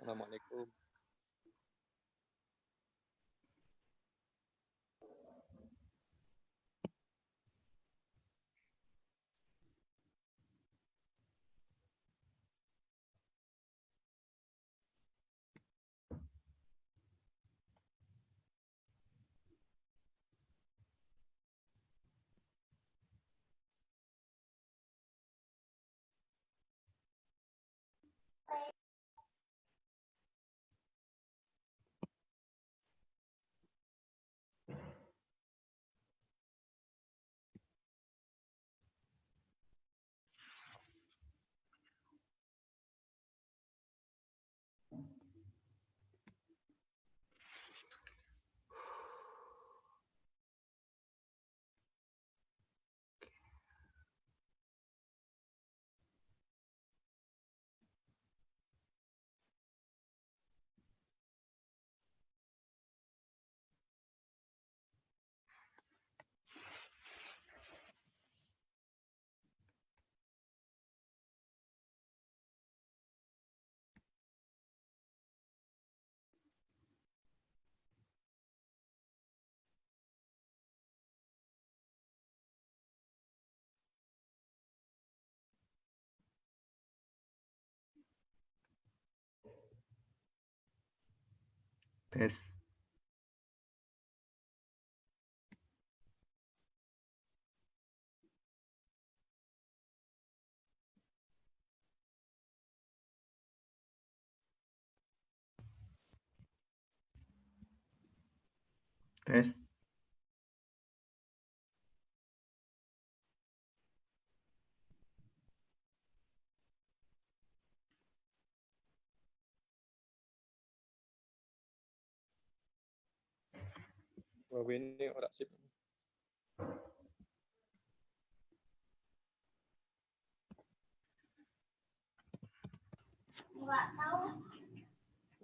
Assalamualaikum. Tes. Tes. Wah, ini ora sip.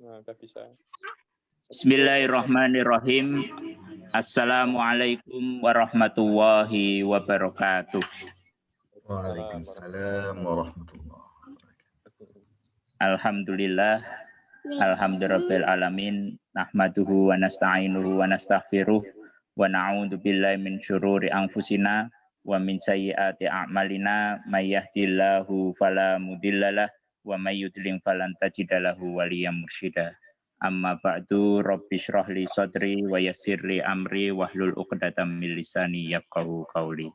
Nah, udah bisa. Bismillahirrahmanirrahim. Assalamualaikum warahmatullahi wabarakatuh. Waalaikumsalam warahmatullahi wabarakatuh. Alhamdulillah. Alhamdulillahirabbil alamin. Nahmaduhu wa nasta'inuhu wa nastaghfiruh wa na'udzu billahi min syururi anfusina wa min sayyiati a'malina may yahdihillahu fala mudhillalah wa may yudlil falan tajida lahu waliyyan mursyida. Amma ba'du rabbi shrah li sadri wa yassir li amri wahlul 'uqdatam min lisani yafqahu qauli.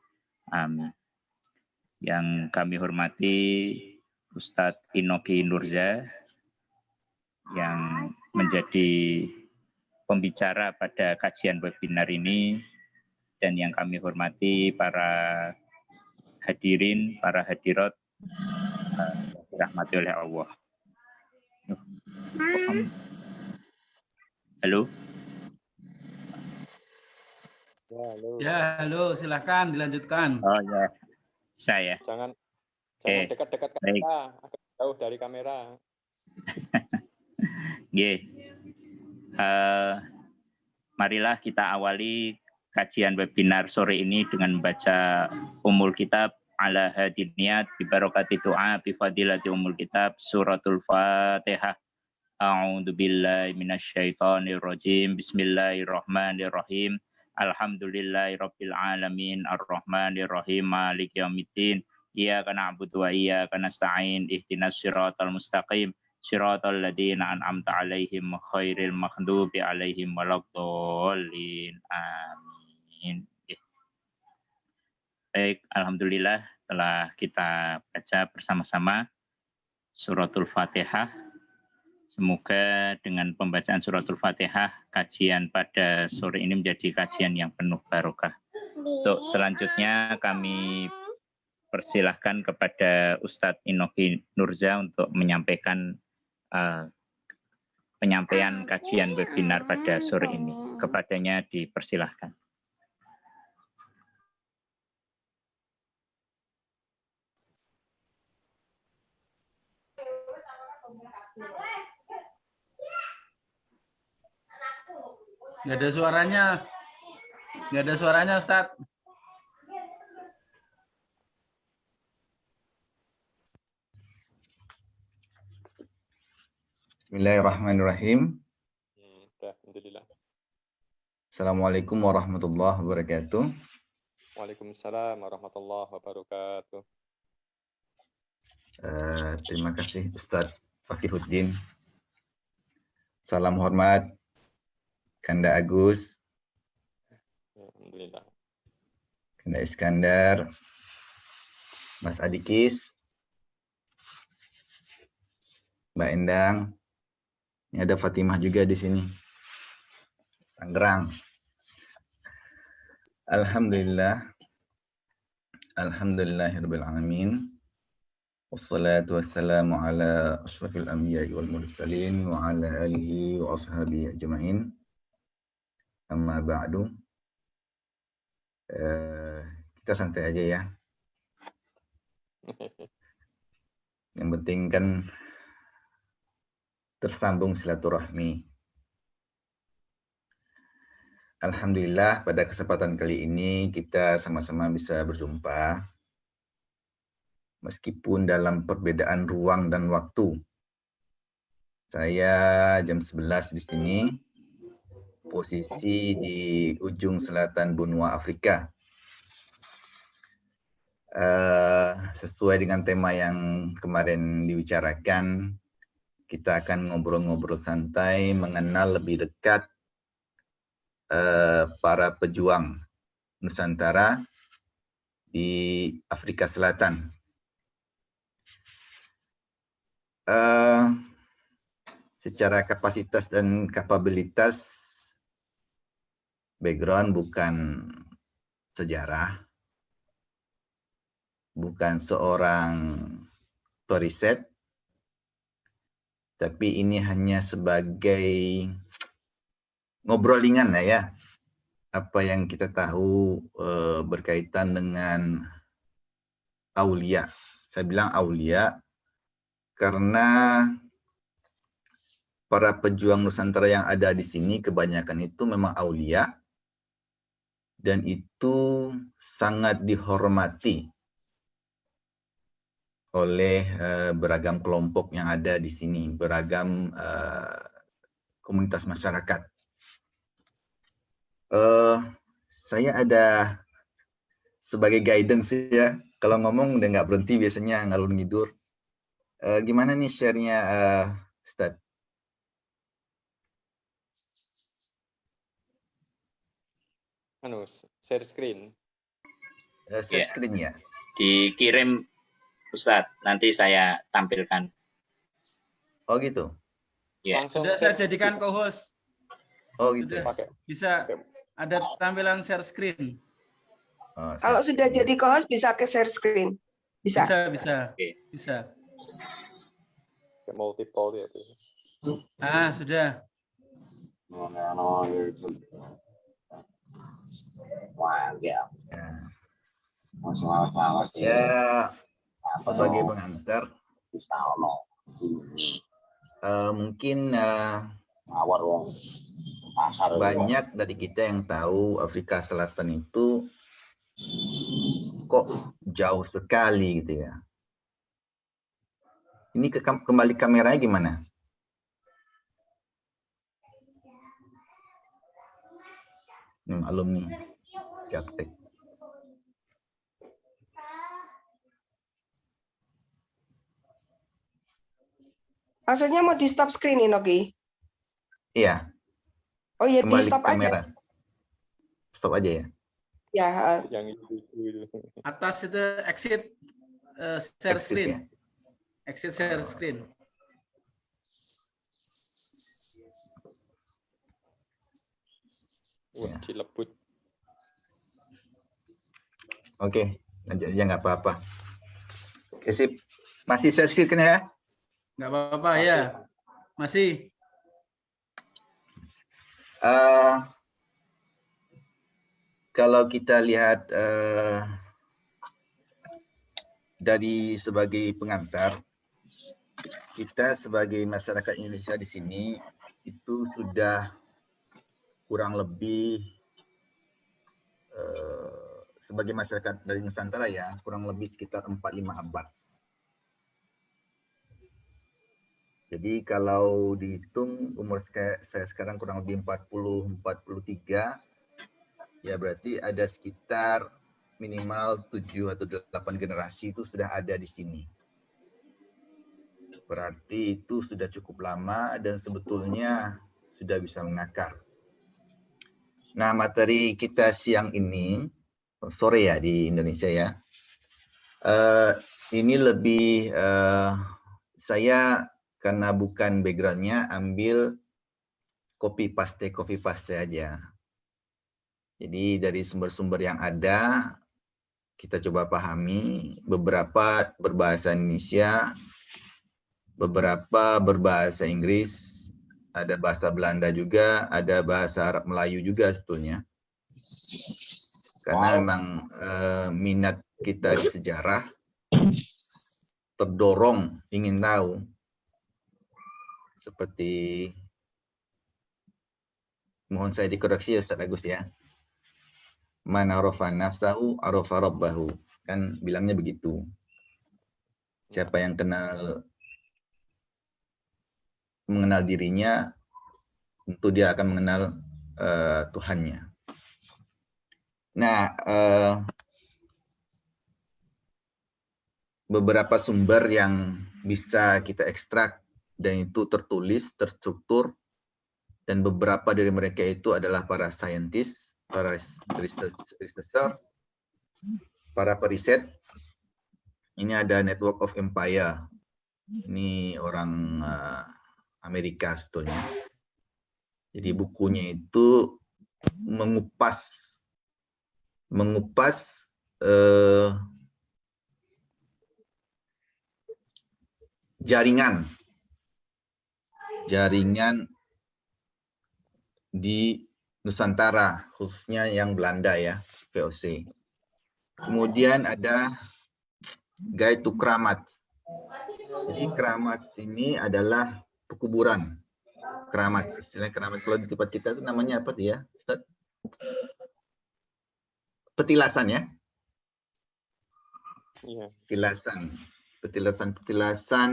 Amin. Yang kami hormati Ustadz Inoki Nurza yang menjadi pembicara pada kajian webinar ini, dan yang kami hormati para hadirin, para hadirat dirahmati oleh Allah. Halo. Ya, halo. Ya, halo, silahkan dilanjutkan. Oh ya, saya. Jangan Oke, dekat-dekat baik. kamera, agak jauh dari kamera. Marilah kita awali kajian webinar sore ini dengan membaca Ummul Kitab ala hadiniyat bi barakati doa bi fadilati Ummul Kitab suratul Fatihah. A'udzu billahi minasyaitonir rajim. Bismillahirrahmanirrahim. Alhamdulillahirabbil alamin arrahmanir rahim maliki yaumiddin. Iyyaka na'budu wa iyyaka nasta'in. Ihdinas siratal mustaqim. Siratal ladzina an'amta 'alaihim ghairil maghdubi 'alaihim waladdallin. Amin. Baik, alhamdulillah telah kita baca bersama-sama suratul Fatihah. Semoga dengan pembacaan suratul Fatihah, kajian pada sore ini menjadi kajian yang penuh barokah. Untuk selanjutnya kami persilahkan kepada Ustadz Inoki Nurza untuk menyampaikan penyampaian kajian webinar pada sore ini. Kepadanya dipersilahkan. Nggak ada suaranya. Nggak ada suaranya, Ustadz. Bismillahirrahmanirrahim. Dah, alhamdulillah. Assalamualaikum warahmatullahi wabarakatuh. Waalaikumsalam warahmatullahi wabarakatuh. Terima kasih Ustadz Fakihuddin. Salam hormat Kanda Agus, Ya, alhamdulillah. Kanda Iskandar, Mas Adikis, Mbak Endang. Ini ada Fatimah juga di sini. Tangerang. Alhamdulillah. Alhamdulillahirabbil alamin. Wassalatu wassalamu ala asyrafil anbiya'i wal mursalin wa ala alihi wa ashabihi ajma'in. Amma ba'du. Kita santai aja ya. Yang penting kan tersambung silaturahmi. Alhamdulillah pada kesempatan kali ini kita sama-sama bisa berjumpa meskipun dalam perbedaan ruang dan waktu. Saya jam 11 di sini, posisi di ujung selatan benua Afrika. Sesuai dengan tema yang kemarin dibicarakan, kita akan ngobrol-ngobrol santai, mengenal lebih dekat para pejuang Nusantara di Afrika Selatan. Secara kapasitas dan kapabilitas, background bukan sejarah, bukan seorang periset, tapi ini hanya sebagai ngobrolingan ya, apa yang kita tahu berkaitan dengan aulia. Saya bilang aulia karena para pejuang Nusantara yang ada di sini kebanyakan itu memang aulia dan itu sangat dihormati oleh beragam kelompok yang ada di sini, beragam komunitas masyarakat. Saya ada sebagai guidance ya, kalau ngomong udah nggak berhenti biasanya ngalur ngidur. Gimana nih share-nya Ustadz? Share screen. Share screen ya? Dikirim Ustadz, nanti saya tampilkan. Oh gitu? Ya. Langsung Sudah saya jadikan co-host. Oh gitu. Sudah. Bisa ada tampilan share screen. Oh, Kalau sudah jadi co-host bisa ke share screen. Bisa. Bisa. Oke. Bisa. Multiple ya. Ah, sudah. Ya, sebagai pengantar, mungkin banyak dari kita yang tahu Afrika Selatan itu kok jauh sekali gitu ya. Ini kembali kameranya gimana? Alumni gaptek. Maksudnya mau di stop screen ini, Oki? Iya. Oh iya, di Kembali stop ke kamera. aja. Stop aja ya. Ya. Yang itu. Atas itu exit share Exit screen. ya? Exit share screen. Wah, cilebut. Oke, lanjut aja nggak apa-apa. Oke, sip. Masih share screen ya? Nggak apa-apa ya. Masih. Kalau kita lihat dari sebagai pengantar, kita sebagai masyarakat Indonesia di sini itu sudah kurang lebih sebagai masyarakat dari Nusantara ya, kurang lebih sekitar 4-5 abad. Jadi kalau dihitung umur saya sekarang kurang lebih 43, ya berarti ada sekitar minimal 7 atau 8 generasi itu sudah ada di sini. Berarti itu sudah cukup lama dan sebetulnya sudah bisa mengakar. Nah, materi kita siang ini, sore ya di Indonesia ya, ini lebih, saya karena bukan background-nya ambil copy paste aja. Jadi dari sumber-sumber yang ada, kita coba pahami, beberapa berbahasa Indonesia, beberapa berbahasa Inggris, ada bahasa Belanda juga, ada bahasa Arab Melayu juga sebetulnya. Karena memang minat kita di sejarah terdorong ingin tahu. Seperti, mohon saya dikoreksi ya Ustaz Agus ya. Man arafa nafsahu arafa rabbahu. Kan bilangnya begitu. Siapa yang mengenal dirinya, tentu dia akan mengenal Tuhannya. Nah, beberapa sumber yang bisa kita ekstrak dan itu tertulis, terstruktur, dan beberapa dari mereka itu adalah para saintis, para researcher, para periset. Ini ada Network of Empire. Ini orang Amerika sebetulnya. Jadi bukunya itu mengupas jaringan di Nusantara, khususnya yang Belanda ya, VOC. Kemudian ada Guide to Keramat. Jadi keramat ini adalah pekuburan. Keramat, istilahnya keramat kalau di tempat kita itu namanya apa dia, Ustaz? Petilasan ya? Iya. Petilasan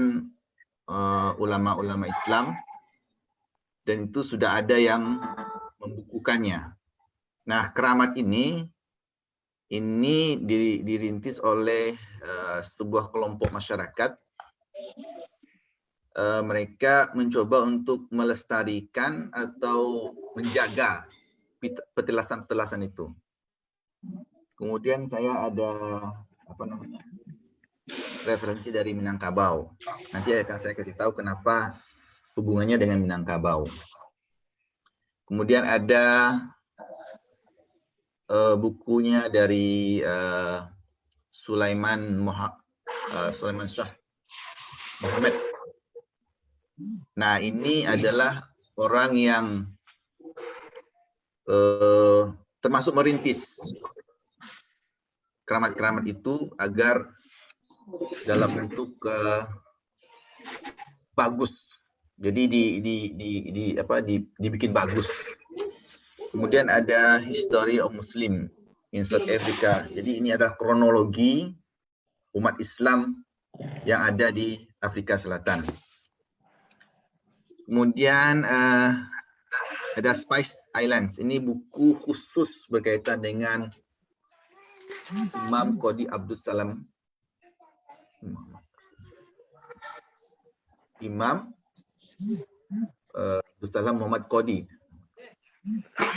ulama-ulama Islam, dan itu sudah ada yang membukukannya. Nah, keramat ini dirintis oleh sebuah kelompok masyarakat. Mereka mencoba untuk melestarikan atau menjaga petilasan-petilasan itu. Kemudian saya ada referensi dari Minangkabau. Nanti akan saya kasih tahu kenapa hubungannya dengan Minangkabau. Kemudian ada bukunya dari Sulaiman Shah Muhammad. Nah, ini adalah orang yang termasuk merintis keramat-keramat itu agar dalam bentuk bagus. Jadi dibikin bagus. Kemudian ada History of Muslim in South Africa. Jadi ini adalah kronologi umat Islam yang ada di Afrika Selatan. Kemudian ada Spice Islands. Ini buku khusus berkaitan dengan Imam Qadi Abdul Salam. Imam Abdul Salam Muhammad Qadi.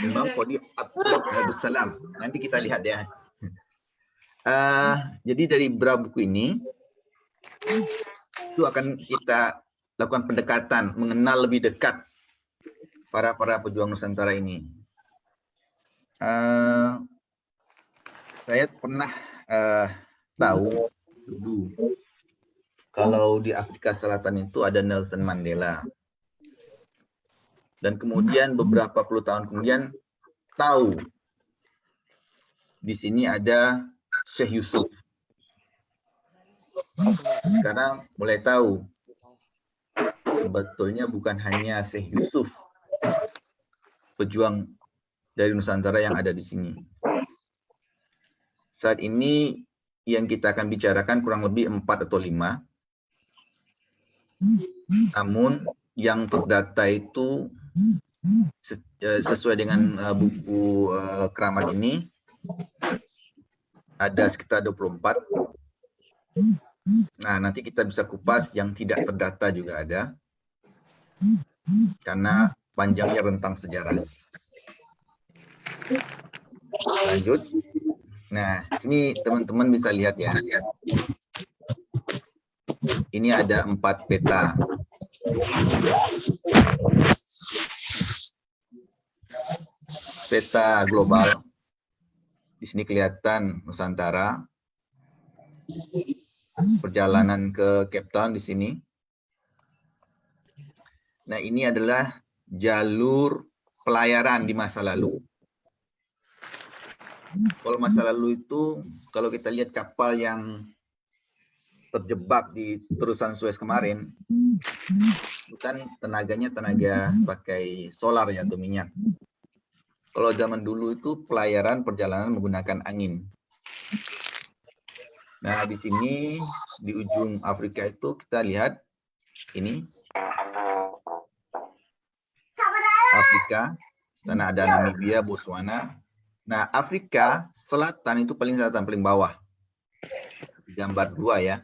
Imam Qadi Abdul Salam. Nanti kita lihat ya. Jadi dari beberapa buku ini itu akan kita lakukan pendekatan, mengenal lebih dekat para pejuang Nusantara ini. Saya pernah tahu dulu kalau di Afrika Selatan itu ada Nelson Mandela. Dan kemudian beberapa puluh tahun kemudian tahu di sini ada Syekh Yusuf. Sekarang mulai tahu sebetulnya bukan hanya Syekh Yusuf pejuang dari Nusantara yang ada di sini. Saat ini yang kita akan bicarakan kurang lebih 4 atau 5. Namun yang terdata itu sesuai dengan buku keramat ini ada sekitar 24. Nah, nanti kita bisa kupas yang tidak terdata juga ada. Karena panjangnya rentang sejarah. Lanjut. Nah, sini teman-teman bisa lihat ya. Ini ada 4 peta. Peta global. Di sini kelihatan Nusantara. Perjalanan ke Cape Town di sini. Nah, ini adalah jalur pelayaran di masa lalu. Kalau masa lalu itu, kalau kita lihat kapal yang terjebak di terusan Suez kemarin, bukan tenaganya tenaga pakai solar ya atau minyak. Kalau zaman dulu itu pelayaran perjalanan menggunakan angin. Nah, di sini di ujung Afrika itu kita lihat ini Afrika, sana ada Namibia, Botswana. Nah, Afrika Selatan itu paling selatan, paling bawah. Di gambar 2 ya.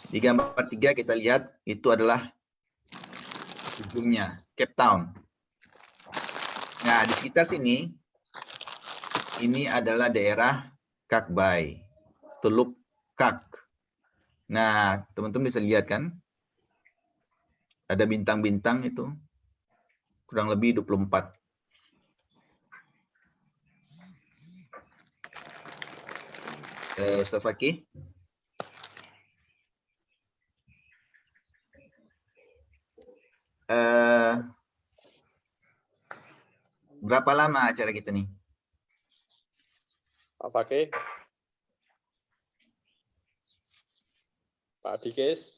Di gambar 3 kita lihat itu adalah ujungnya, Cape Town. Nah, di sekitar sini, ini adalah daerah Kak Bay, Teluk Kak. Nah, teman-teman bisa lihat kan? Ada bintang-bintang itu, kurang lebih 24. Ustaz Fakih. Berapa lama acara kita nih? Pak Fakih. Pak Dikes.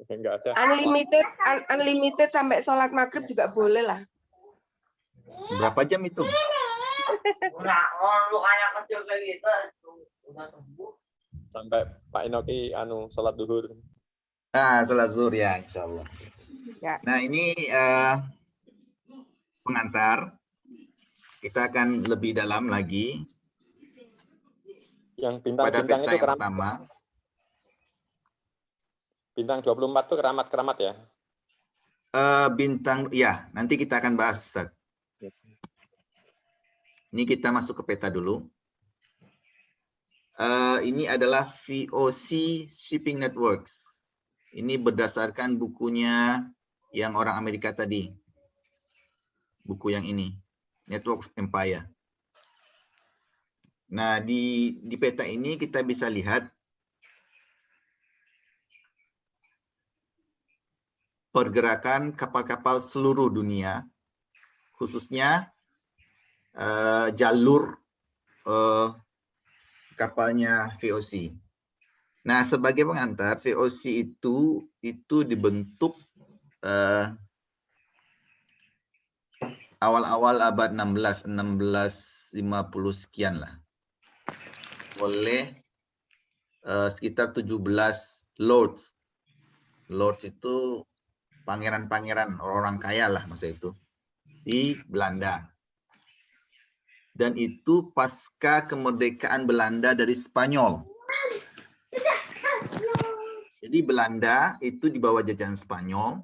Enggak ada. Unlimited sampai sholat maghrib juga boleh lah. Berapa jam itu? Sampai Pak Inoki sholat duhur. Sholat zuhur ya, insya Allah. Ya. Nah, ini pengantar. Kita akan lebih dalam lagi. Yang Pada bintang-bintang peta itu yang pertama. Bintang 24 itu keramat-keramat ya? Bintang, ya, nanti kita akan bahas, Ustaz. Ini kita masuk ke peta dulu. Ini adalah VOC Shipping Networks. Ini berdasarkan bukunya yang orang Amerika tadi. Buku yang ini, Network of Empire. Nah, di peta ini kita bisa lihat pergerakan kapal-kapal seluruh dunia, khususnya jalur kapalnya VOC. Nah, sebagai pengantar, VOC itu dibentuk awal-awal abad 1650 sekian lah, oleh sekitar 17 lords. Lords itu pangeran-pangeran, orang kaya lah masa itu, di Belanda. Dan itu pasca kemerdekaan Belanda dari Spanyol. Jadi Belanda itu di bawah jajahan Spanyol,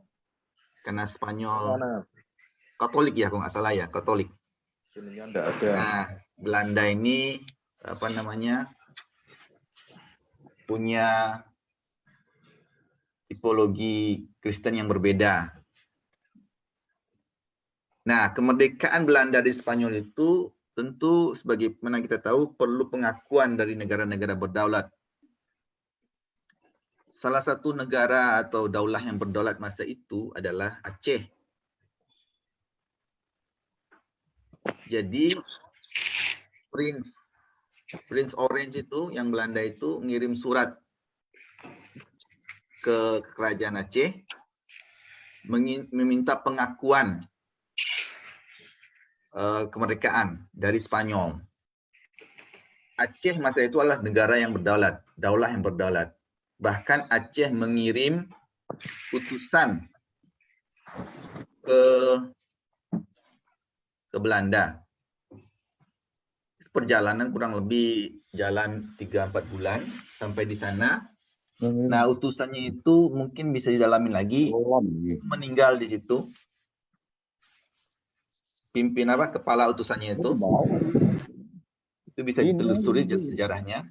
karena Spanyol Katolik ya, kalau nggak salah ya, Katolik. Nah, Belanda ini apa namanya, punya tipologi Kristen yang berbeda. Nah, kemerdekaan Belanda dari Spanyol itu tentu sebagaimana kita tahu perlu pengakuan dari negara-negara berdaulat. Salah satu negara atau daulah yang berdaulat masa itu adalah Aceh. Jadi Prince Orange itu yang Belanda itu ngirim surat ke kerajaan Aceh meminta pengakuan kemerdekaan dari Spanyol. Aceh masa itu adalah negara yang berdaulat, daulah yang berdaulat. Bahkan Aceh mengirim utusan ke Belanda. Perjalanan kurang lebih jalan 3-4 bulan sampai di sana. Nah, utusannya itu mungkin bisa didalamin lagi, meninggal di situ. Kepala utusannya itu bisa ditelusuri sejarahnya.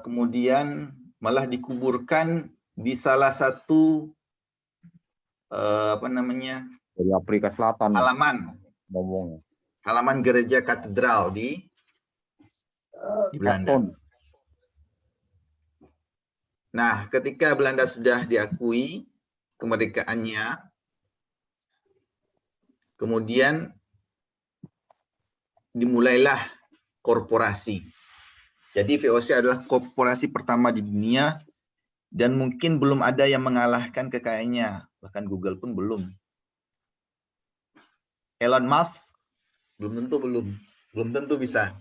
Kemudian malah dikuburkan di salah satu dari Afrika Selatan halaman gereja katedral di Belanda. Nah, ketika Belanda sudah diakui kemerdekaannya, kemudian dimulailah korporasi. Jadi VOC adalah korporasi pertama di dunia dan mungkin belum ada yang mengalahkan kekayaannya. Bahkan Google pun belum. Elon Musk belum tentu bisa.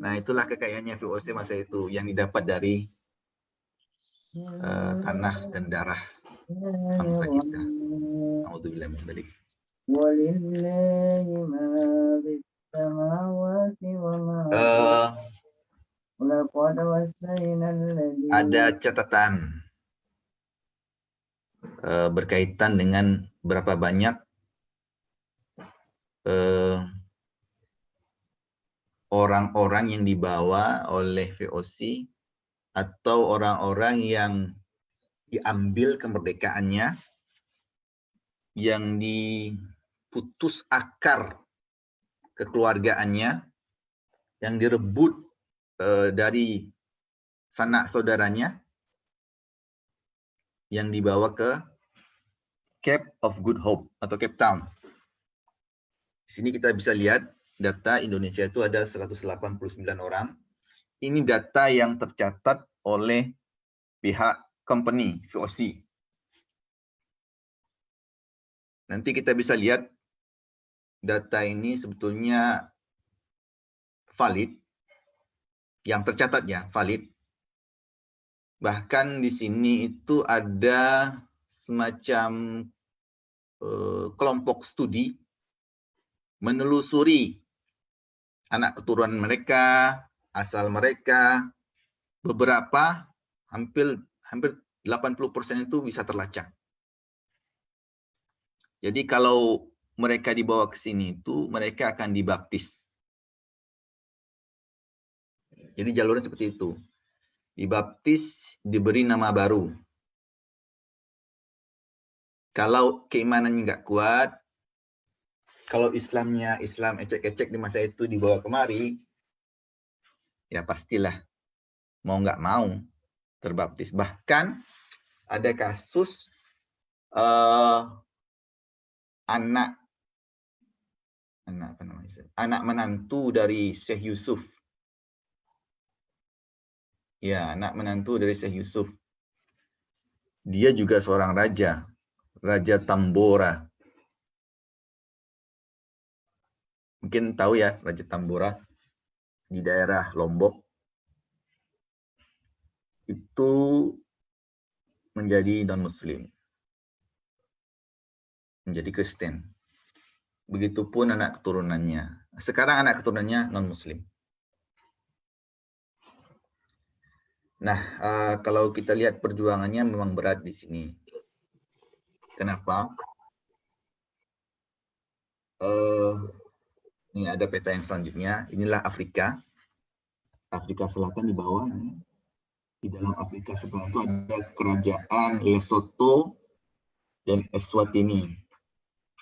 Nah, itulah kekayaannya VOC masa itu yang didapat dari tanah dan darah bangsa kita. Alhamdulillah. Ada catatan berkaitan dengan berapa banyak orang-orang yang dibawa oleh VOC atau orang-orang yang diambil kemerdekaannya, yang diputus akar kekeluargaannya, yang direbut dari sanak saudaranya, yang dibawa ke Cape of Good Hope atau Cape Town. Di sini kita bisa lihat data Indonesia itu ada 189 orang. Ini data yang tercatat oleh pihak company VOC. Nanti kita bisa lihat data ini sebetulnya valid, yang tercatat ya valid. Bahkan di sini itu ada semacam kelompok studi menelusuri anak keturunan mereka, asal mereka, beberapa hampir 80% itu bisa terlacak. Jadi kalau mereka dibawa ke sini itu mereka akan dibaptis. Jadi jalurnya seperti itu. Dibaptis, diberi nama baru. Kalau keimanannya nggak kuat, kalau Islamnya Islam ecek-ecek di masa itu dibawa kemari, ya pastilah mau nggak mau terbaptis. Bahkan ada kasus anak menantu dari Syekh Yusuf. Ya, anak menantu dari Syekh Yusuf. Dia juga seorang raja, Raja Tambora. Mungkin tahu ya, Raja Tambora di daerah Lombok. Itu menjadi non-Muslim. Menjadi Kristen. Begitupun anak keturunannya. Sekarang anak keturunannya non-Muslim. Nah, kalau kita lihat perjuangannya memang berat di sini. Kenapa? Ini ada peta yang selanjutnya. Inilah Afrika. Afrika Selatan di bawah. Di dalam Afrika Selatan itu ada kerajaan Lesotho dan Eswatini.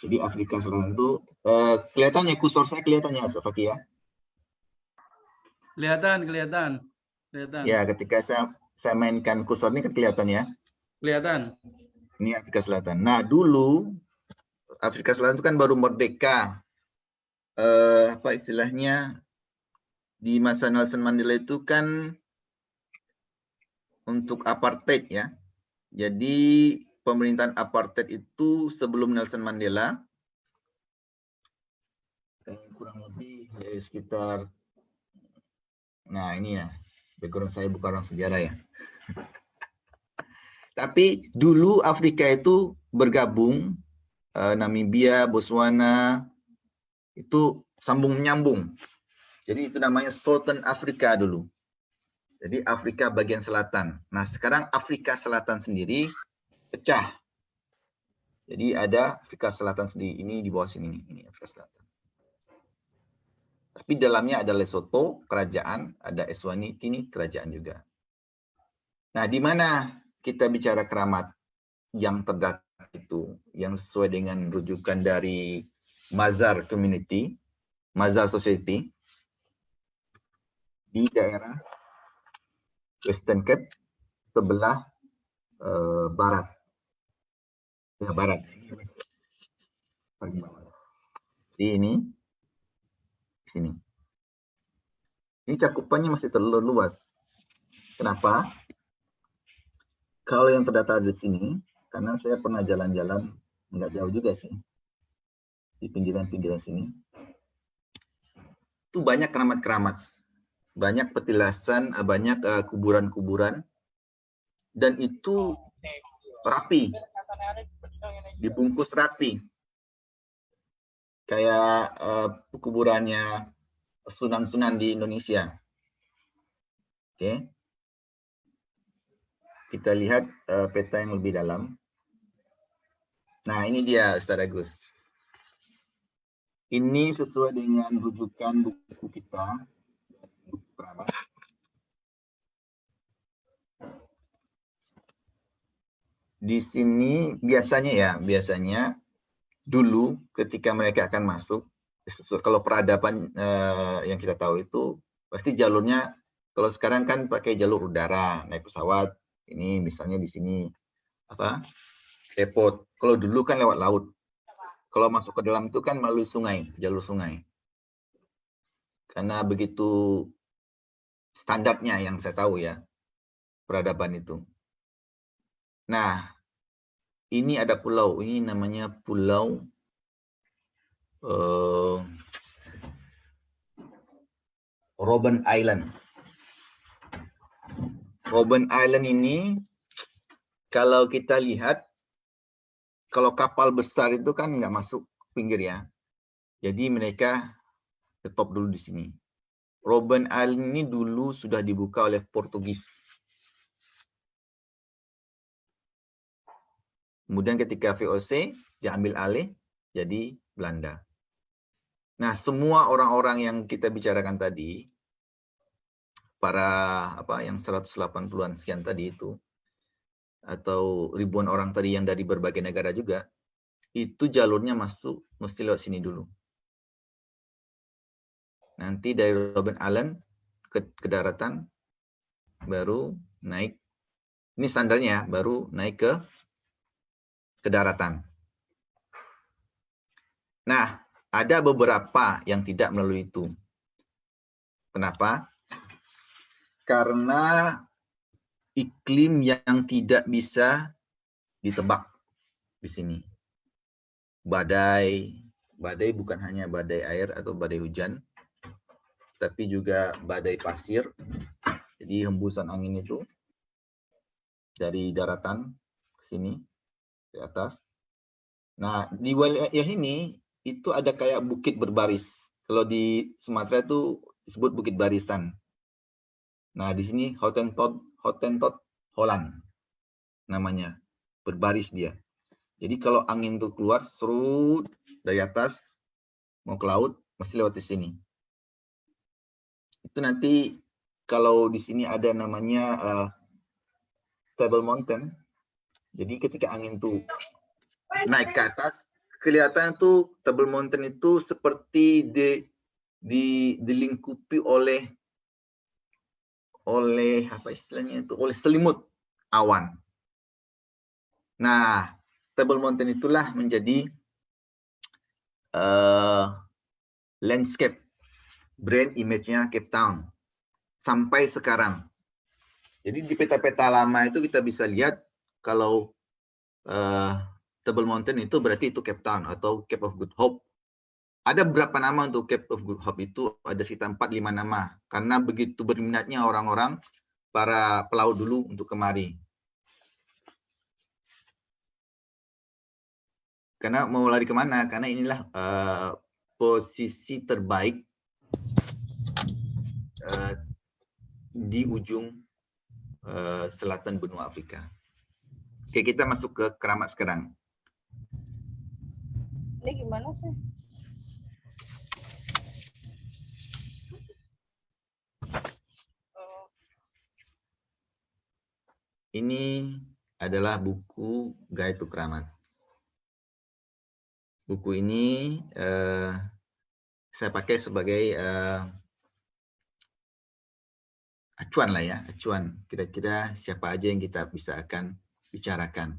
Jadi Afrika Selatan itu kelihatannya kursor saya kelihatannya, Sofaki ya? Kelihatan. Ya, ketika saya mainkan kursor ini kelihatan ya? Kelihatan. Ini Afrika Selatan. Nah, dulu Afrika Selatan itu kan baru merdeka. Apa istilahnya? Di masa Nelson Mandela itu kan untuk apartheid ya. Jadi pemerintahan apartheid itu sebelum Nelson Mandela kurang lebih sekitar Nah, ini ya. Background saya bukan orang sejarah ya. Tapi dulu Afrika itu bergabung, Namibia, Botswana, itu sambung menyambung. Jadi itu namanya Sultan Afrika dulu. Jadi Afrika bagian selatan. Nah, sekarang Afrika Selatan sendiri pecah. Jadi ada Afrika Selatan sendiri. Ini di bawah sini nih. Ini Afrika Selatan. Tapi dalamnya ada Lesotho, kerajaan, ada Eswatini, kerajaan juga. Nah, di mana kita bicara keramat yang terdata itu, yang sesuai dengan rujukan dari Mazar Community, Mazar Society, di daerah Western Cape, sebelah barat. Ya, barat. Jadi ini, sini. Ini cakupannya masih terlalu luas. Kenapa? Kalau yang terdata di sini, karena saya pernah jalan-jalan, nggak jauh juga sih, di pinggiran-pinggiran sini, itu banyak keramat-keramat, banyak petilasan, banyak kuburan-kuburan, dan itu rapi, dibungkus rapi, kayak kuburannya sunan-sunan di Indonesia. Oke. Kita lihat peta yang lebih dalam. Nah, ini dia Ustaz Agus. Ini sesuai dengan rujukan buku kita, buku keramat. Di sini biasanya dulu ketika mereka akan masuk, kalau peradaban yang kita tahu itu pasti jalurnya, kalau sekarang kan pakai jalur udara, naik pesawat. Ini misalnya di sini apa? Depot. Kalau dulu kan lewat laut. Kalau masuk ke dalam itu kan melalui sungai, jalur sungai. Karena begitu standarnya yang saya tahu ya, peradaban itu. Nah, ini ada pulau, ini namanya Pulau Robben Island. Robben Island ini, kalau kita lihat, kalau kapal besar itu kan nggak masuk pinggir ya. Jadi mereka stop dulu di sini. Robben Island ini dulu sudah dibuka oleh Portugis. Kemudian ketika VOC diambil alih jadi Belanda. Nah, semua orang-orang yang kita bicarakan tadi, para yang 180-an sekian tadi itu, atau ribuan orang tadi yang dari berbagai negara juga, itu jalurnya masuk mesti lewat sini dulu. Nanti dari Robben Island ke daratan, baru naik, ini standarnya, baru naik ke daratan. Nah, ada beberapa yang tidak melalui itu. Kenapa? Karena iklim yang tidak bisa ditebak di sini. Badai bukan hanya badai air atau badai hujan, tapi juga badai pasir. Jadi hembusan angin itu dari daratan ke sini, ke atas. Nah, di wilayah ini itu ada kayak bukit berbaris. Kalau di Sumatera itu disebut bukit barisan. Nah, di sini Hottentot Holland namanya, berbaris dia. Jadi kalau angin itu keluar serut dari atas mau ke laut, mesti lewat di sini. Itu nanti kalau di sini ada namanya Table Mountain. Jadi ketika angin itu naik ke atas, kelihatan tuh Table Mountain itu seperti dilingkupi oleh apa istilahnya itu, oleh selimut awan. Nah, Table Mountain itulah menjadi landscape brand image-nya Cape Town sampai sekarang. Jadi di peta-peta lama itu kita bisa lihat kalau Table Mountain itu berarti itu Cape Town atau Cape of Good Hope. Ada beberapa nama untuk Cape of Good Hope itu, ada sekitar 4-5 nama. Karena begitu berminatnya orang-orang, para pelaut dulu untuk kemari. Karena mau lari kemana? Karena inilah posisi terbaik di ujung selatan benua Afrika. Oke, kita masuk ke Keramat sekarang. Ini gimana sih? Ini adalah buku Guide to Keramat. Buku ini saya pakai sebagai acuan lah ya, acuan. Kira-kira siapa aja yang kita bisa akan bicarakan.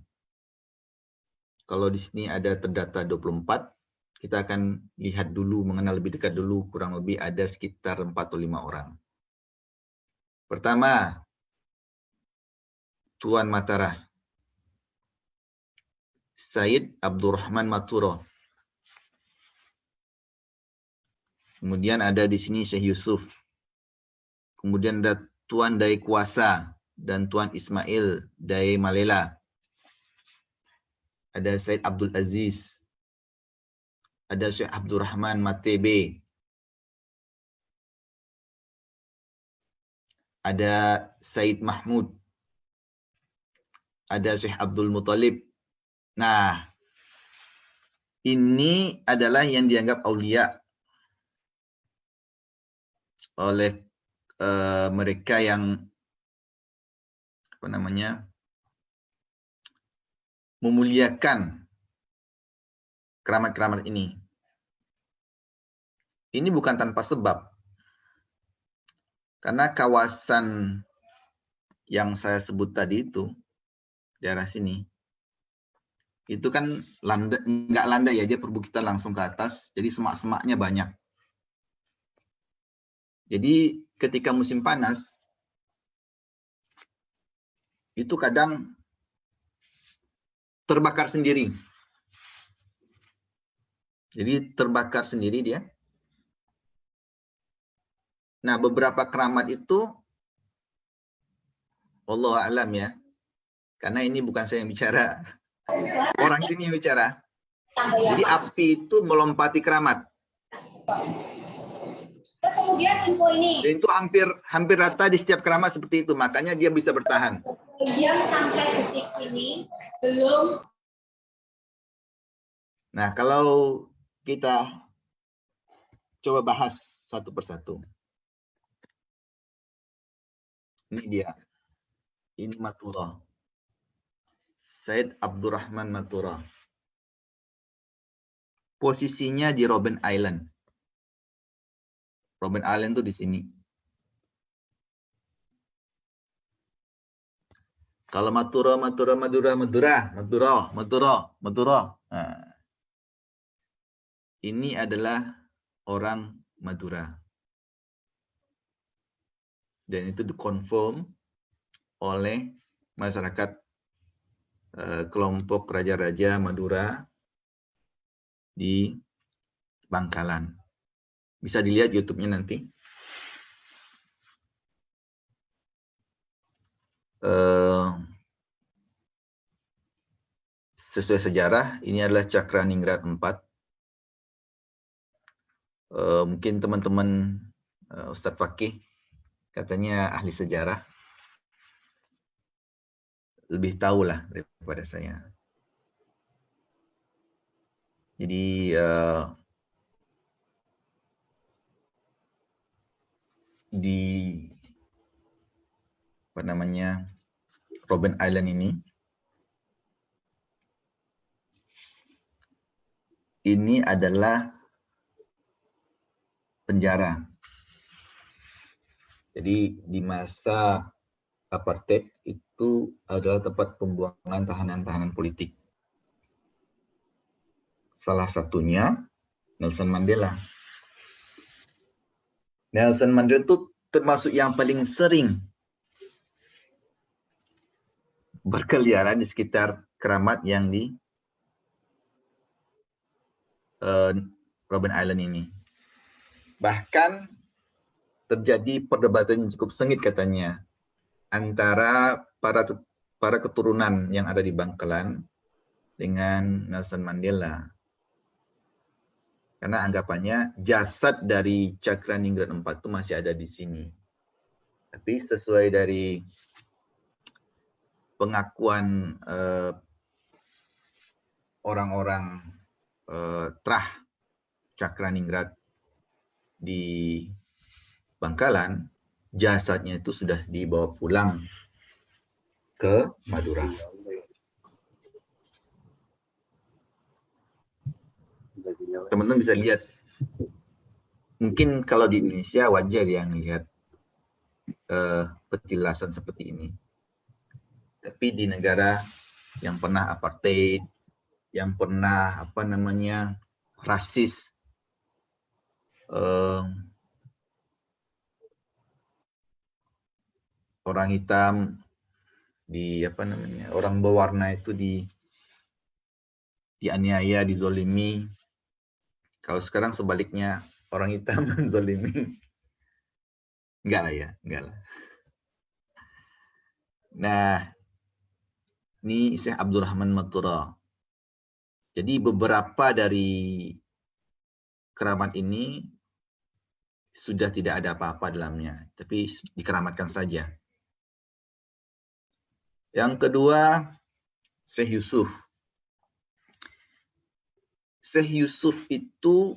Kalau di sini ada terdata 24, kita akan lihat dulu, mengenal lebih dekat dulu, kurang lebih ada sekitar 4 atau 5 orang. Pertama, Tuan Matara, Said Abdurrahman Maturo. Kemudian ada di sini Syekh Yusuf. Kemudian ada Tuan Dai Kuasa dan Tuan Ismail Dai Malela. Ada Said Abdul Aziz. Ada Syekh Abdurrahman Matebe. Ada Said Mahmud. Ada Syekh Abdul Muttalib. Nah, ini adalah yang dianggap aulia oleh mereka yang memuliakan keramat-keramat ini. Ini bukan tanpa sebab. Karena kawasan yang saya sebut tadi itu, daerah sini, itu kan nggak landai ya, dia perbukitan langsung ke atas, jadi semak-semaknya banyak. Jadi ketika musim panas, itu kadang terbakar sendiri. Jadi terbakar sendiri dia. Nah, beberapa keramat itu, Wallahu a'lam ya, karena ini bukan saya yang bicara, orang sini yang bicara. Jadi api itu melompati keramat. Kemudian info ini. Dan itu hampir rata di setiap keramat seperti itu, makanya dia bisa bertahan. Kemudian sampai detik ini belum. Nah, kalau kita coba bahas satu persatu. Ini dia. Ini Matura. Said Abdurrahman Matura. Posisinya di Robben Island. Robben Island itu di sini. Kalau Matura. Nah, ini adalah orang Madura. Dan itu dikonfirm oleh masyarakat kelompok raja-raja Madura di Bangkalan. Bisa dilihat YouTube-nya nanti. Sesuai sejarah, ini adalah Cakraningrat 4. Mungkin teman-teman Ustadz Fakih katanya ahli sejarah, lebih tahu lah daripada saya. Jadi di Robben Island ini adalah penjara. Jadi di masa apartheid itu adalah tempat pembuangan tahanan-tahanan politik. Salah satunya Nelson Mandela. Nelson Mandela itu termasuk yang paling sering berkeliaran di sekitar keramat yang di Robben Island ini. Bahkan terjadi perdebatan yang cukup sengit katanya antara para keturunan yang ada di Bangkalan dengan Nelson Mandela. Karena anggapannya jasad dari Cakraningrat 4 itu masih ada di sini. Tapi sesuai dari pengakuan orang-orang Trah Cakraningrat di Bangkalan, jasadnya itu sudah dibawa pulang ke Madura. Teman-teman bisa lihat, mungkin kalau di Indonesia wajar yang lihat petilasan seperti ini. Tapi di negara yang pernah apartheid, yang pernah rasis, orang hitam orang berwarna itu dianiaya, dizolimi. Kalau sekarang sebaliknya, orang hitam menzolimi. Enggak lah ya, enggak lah. Nah, ini Syekh Abdurrahman Matura. Jadi beberapa dari keramat ini sudah tidak ada apa-apa dalamnya, tapi dikeramatkan saja. Yang kedua, Syekh Yusuf. Syekh Yusuf itu,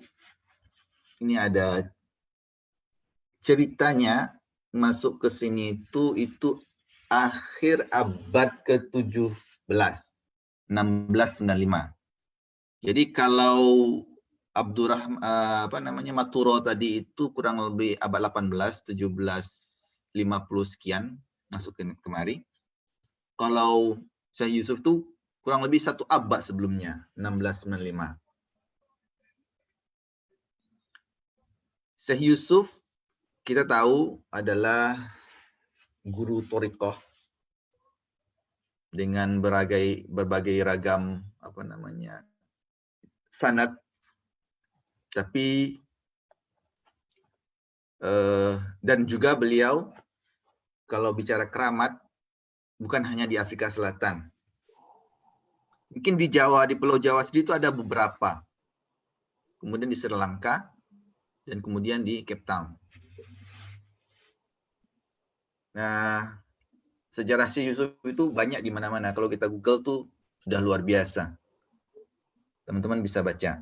ini ada ceritanya masuk ke sini itu akhir abad ke-17, 1695. Jadi kalau Maturo tadi itu kurang lebih abad 18, 1750 sekian masuk kemari. Kalau Syekh Yusuf itu kurang lebih 1 abad sebelumnya, 1695. Syekh Yusuf kita tahu adalah guru thariqah dengan berbagai ragam sanad, tapi dan juga beliau kalau bicara keramat bukan hanya di Afrika Selatan, mungkin di Jawa, di Pulau Jawa sendiri itu ada beberapa, kemudian di Sri Lanka, dan kemudian di Cape Town. Nah, sejarah Syekh Yusuf itu banyak di mana-mana. Kalau kita Google tuh sudah luar biasa. Teman-teman bisa baca.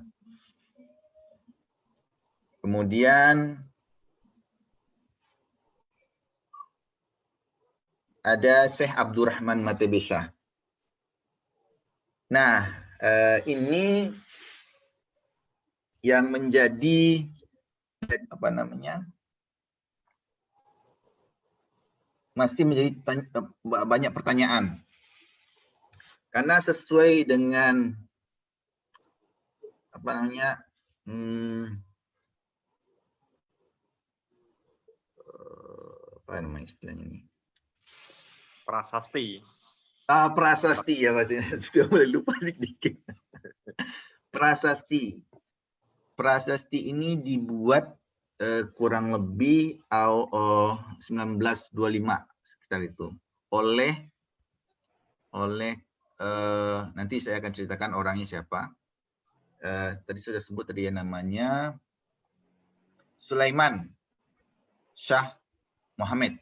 Kemudian ada Syekh Abdurrahman Matebesha. Nah, ini yang menjadi masih menjadi banyak pertanyaan. Karena sesuai dengan istilahnya ini? Prasasti. Prasasti ya Mas. Sudah mulai lupa dikit. Prasasti. Prasasti ini dibuat kurang lebih 1925 sekitar itu oleh nanti saya akan ceritakan orangnya siapa. Tadi sudah sebut tadi namanya Sulaiman Shah Muhammad.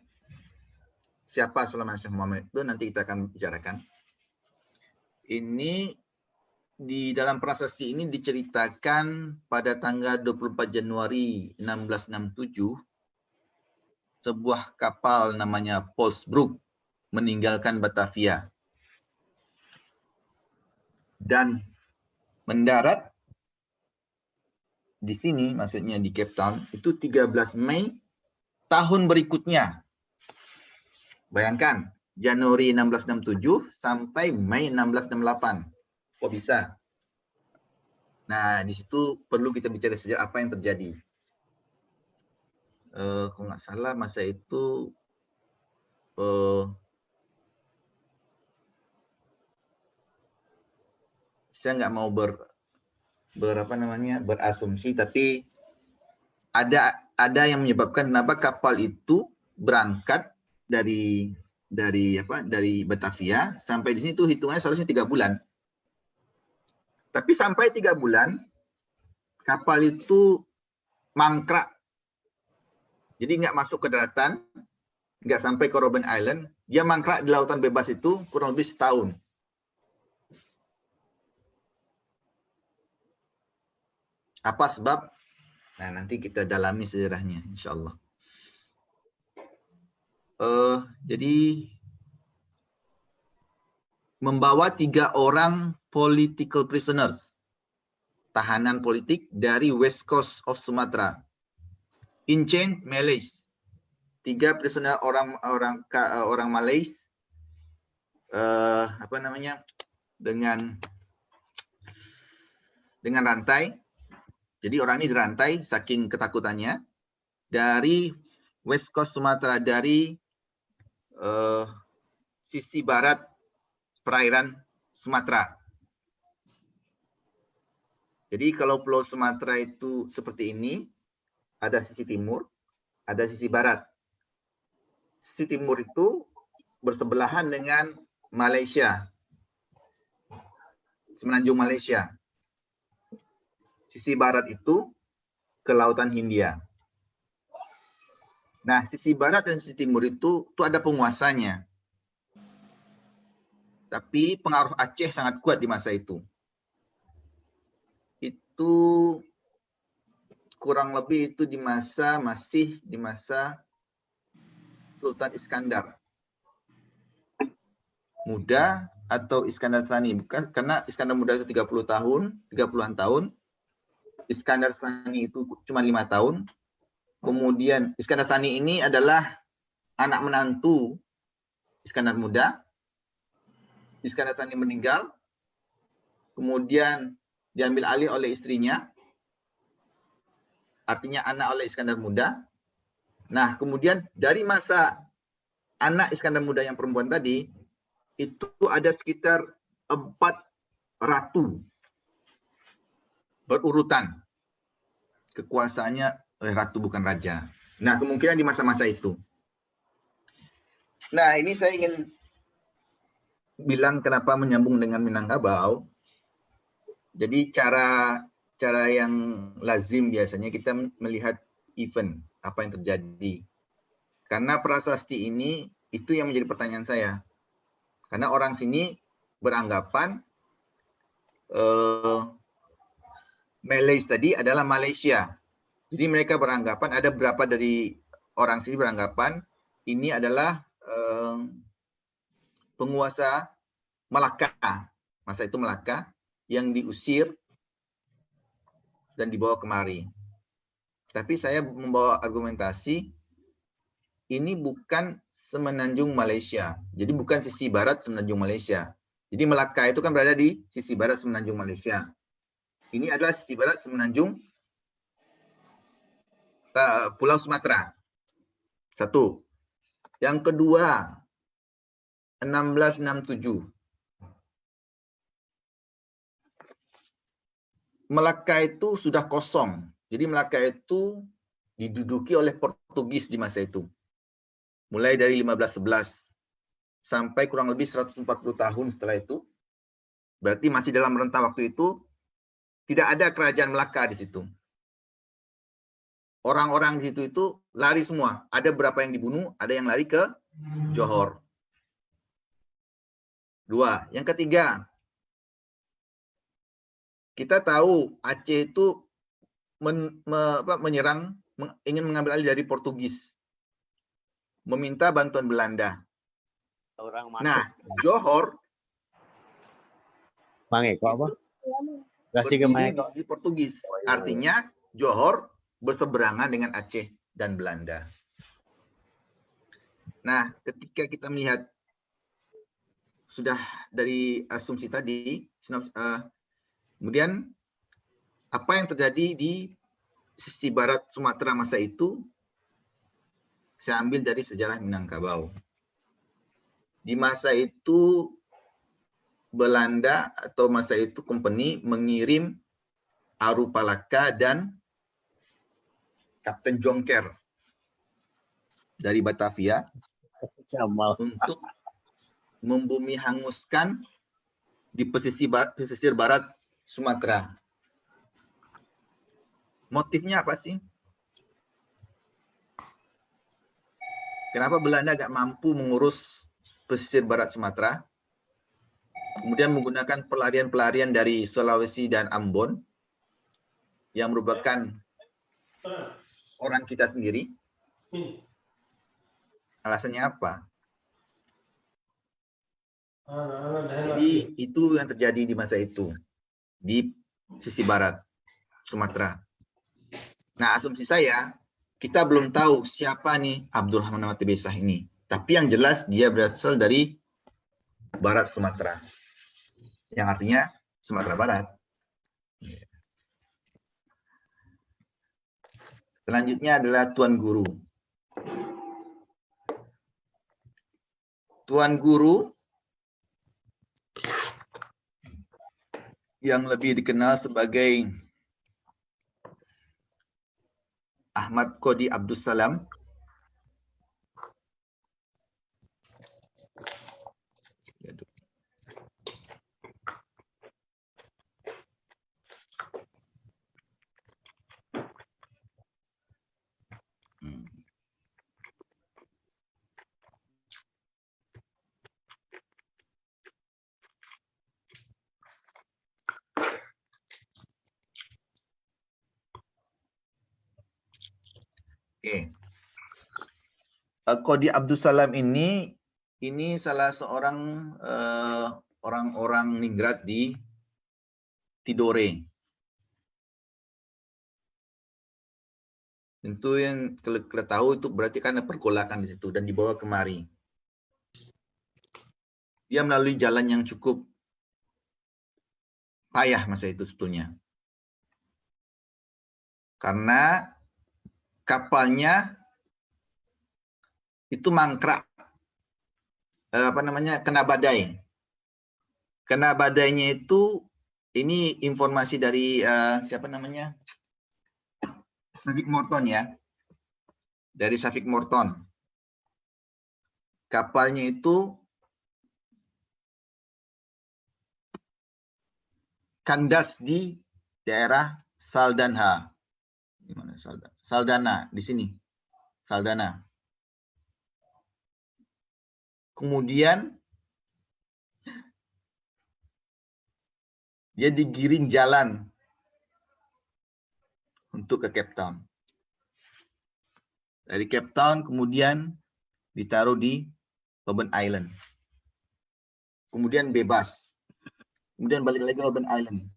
Siapa Sulaiman Shah Muhammad itu nanti kita akan bicarakan. Ini di dalam prasasti ini diceritakan pada tanggal 24 Januari 1667 sebuah kapal namanya Polsbroek meninggalkan Batavia dan mendarat di sini, maksudnya di Cape Town itu 13 Mei tahun berikutnya. Bayangkan, Januari 1667 sampai Mei 1668. Kok bisa? Nah, di situ perlu kita bicara sejak apa yang terjadi. Kalau nggak salah masa itu saya nggak mau berasumsi, tapi ada yang menyebabkan kenapa kapal itu berangkat dari Batavia sampai di sini tuh hitungannya seharusnya 3 bulan. Tapi sampai 3 bulan kapal itu mangkrak. Jadi nggak masuk ke daratan, nggak sampai ke Robben Island, dia mangkrak di lautan bebas itu kurang lebih setahun. Apa sebab? Nah, nanti kita dalami sejarahnya, insya Allah. Jadi membawa 3 orang political prisoners, tahanan politik dari West Coast of Sumatra, in chain Malays. 3 prisoner orang Malays, dengan rantai. Jadi orang ini dirantai saking ketakutannya dari West Coast Sumatra, dari sisi barat perairan Sumatera. Jadi kalau Pulau Sumatera itu seperti ini, ada sisi timur, ada sisi barat. Sisi timur itu bersebelahan dengan Malaysia, semenanjung Malaysia. Sisi barat itu ke Lautan Hindia. Nah, sisi barat dan sisi timur itu ada penguasanya. Tapi pengaruh Aceh sangat kuat di masa itu. Itu kurang lebih itu masih di masa Sultan Iskandar Muda atau Iskandar Tsani, bukan, karena Iskandar Muda itu 30-an tahun. Iskandar Tsani itu cuma 5 tahun. Kemudian Iskandar Tsani ini adalah anak menantu Iskandar Muda. Iskandar Tsani meninggal, kemudian diambil alih oleh istrinya, artinya anak oleh Iskandar Muda. Nah, kemudian dari masa anak Iskandar Muda yang perempuan tadi, itu ada sekitar 4 ratu berurutan kekuasaannya oleh ratu, bukan raja. Nah, kemungkinan di masa-masa itu. Nah, ini saya ingin bilang kenapa menyambung dengan Minangkabau. Jadi cara yang lazim biasanya kita melihat event, apa yang terjadi. Karena prasasti ini, itu yang menjadi pertanyaan saya. Karena orang sini beranggapan Malays tadi adalah Malaysia. Jadi mereka beranggapan, ada beberapa dari orang sini beranggapan ini adalah penguasa Melaka, masa itu Melaka, yang diusir dan dibawa kemari. Tapi saya membawa argumentasi, ini bukan semenanjung Malaysia. Jadi bukan sisi barat semenanjung Malaysia. Jadi Melaka itu kan berada di sisi barat semenanjung Malaysia. Ini adalah sisi barat semenanjung Pulau Sumatera. 1. Yang kedua, 1667. Melaka itu sudah kosong. Jadi Melaka itu diduduki oleh Portugis di masa itu. Mulai dari 1511 sampai kurang lebih 140 tahun setelah itu. Berarti masih dalam rentang waktu itu tidak ada kerajaan Melaka di situ. Orang-orang di situ itu lari semua. Ada berapa yang dibunuh, ada yang lari ke Johor. 2. Yang ketiga, kita tahu Aceh itu menyerang, ingin mengambil alih dari Portugis, meminta bantuan Belanda. Nah, Johor berdiri di sisi Portugis, artinya Johor berseberangan dengan Aceh dan Belanda. Nah, ketika kita melihat sudah dari asumsi tadi, kemudian apa yang terjadi di sisi barat Sumatera masa itu, saya ambil dari sejarah Minangkabau. Di masa itu Belanda atau masa itu company mengirim Arupalaka dan Kapten Jongker dari Batavia untuk membumi hanguskan di pesisir barat Sumatera. Motifnya apa sih? Kenapa Belanda gak mampu mengurus pesisir barat Sumatera? Kemudian menggunakan pelarian-pelarian dari Sulawesi dan Ambon yang merupakan orang kita sendiri. Alasannya apa? Jadi itu yang terjadi di masa itu di sisi barat Sumatera. Nah, asumsi saya, kita belum tahu siapa nih Abdurrahman Matebesah ini. Tapi yang jelas dia berasal dari barat Sumatera. Yang artinya Sumatera Barat. Selanjutnya adalah Tuan Guru. Tuan Guru yang lebih dikenal sebagai Ahmad Qodi Abdus Salam. Oke. Qodi Abdus Salam ini salah seorang orang-orang ningrat di Tidore. Tentu yang kita tahu itu berarti karena pergolakan di situ dan dibawa kemari. Dia melalui jalan yang cukup payah masa itu sebetulnya. Karena kapalnya itu mangkrak, kena badai. Kena badainya itu, ini informasi dari Syafiq Morton ya, dari Syafiq Morton. Kapalnya itu kandas di daerah Saldanha. Di mana Saldana, di sini. Saldana. Kemudian dia digiring jalan untuk ke Cape Town. Dari Cape Town kemudian ditaruh di Robben Island. Kemudian bebas. Kemudian balik lagi ke Robben Island.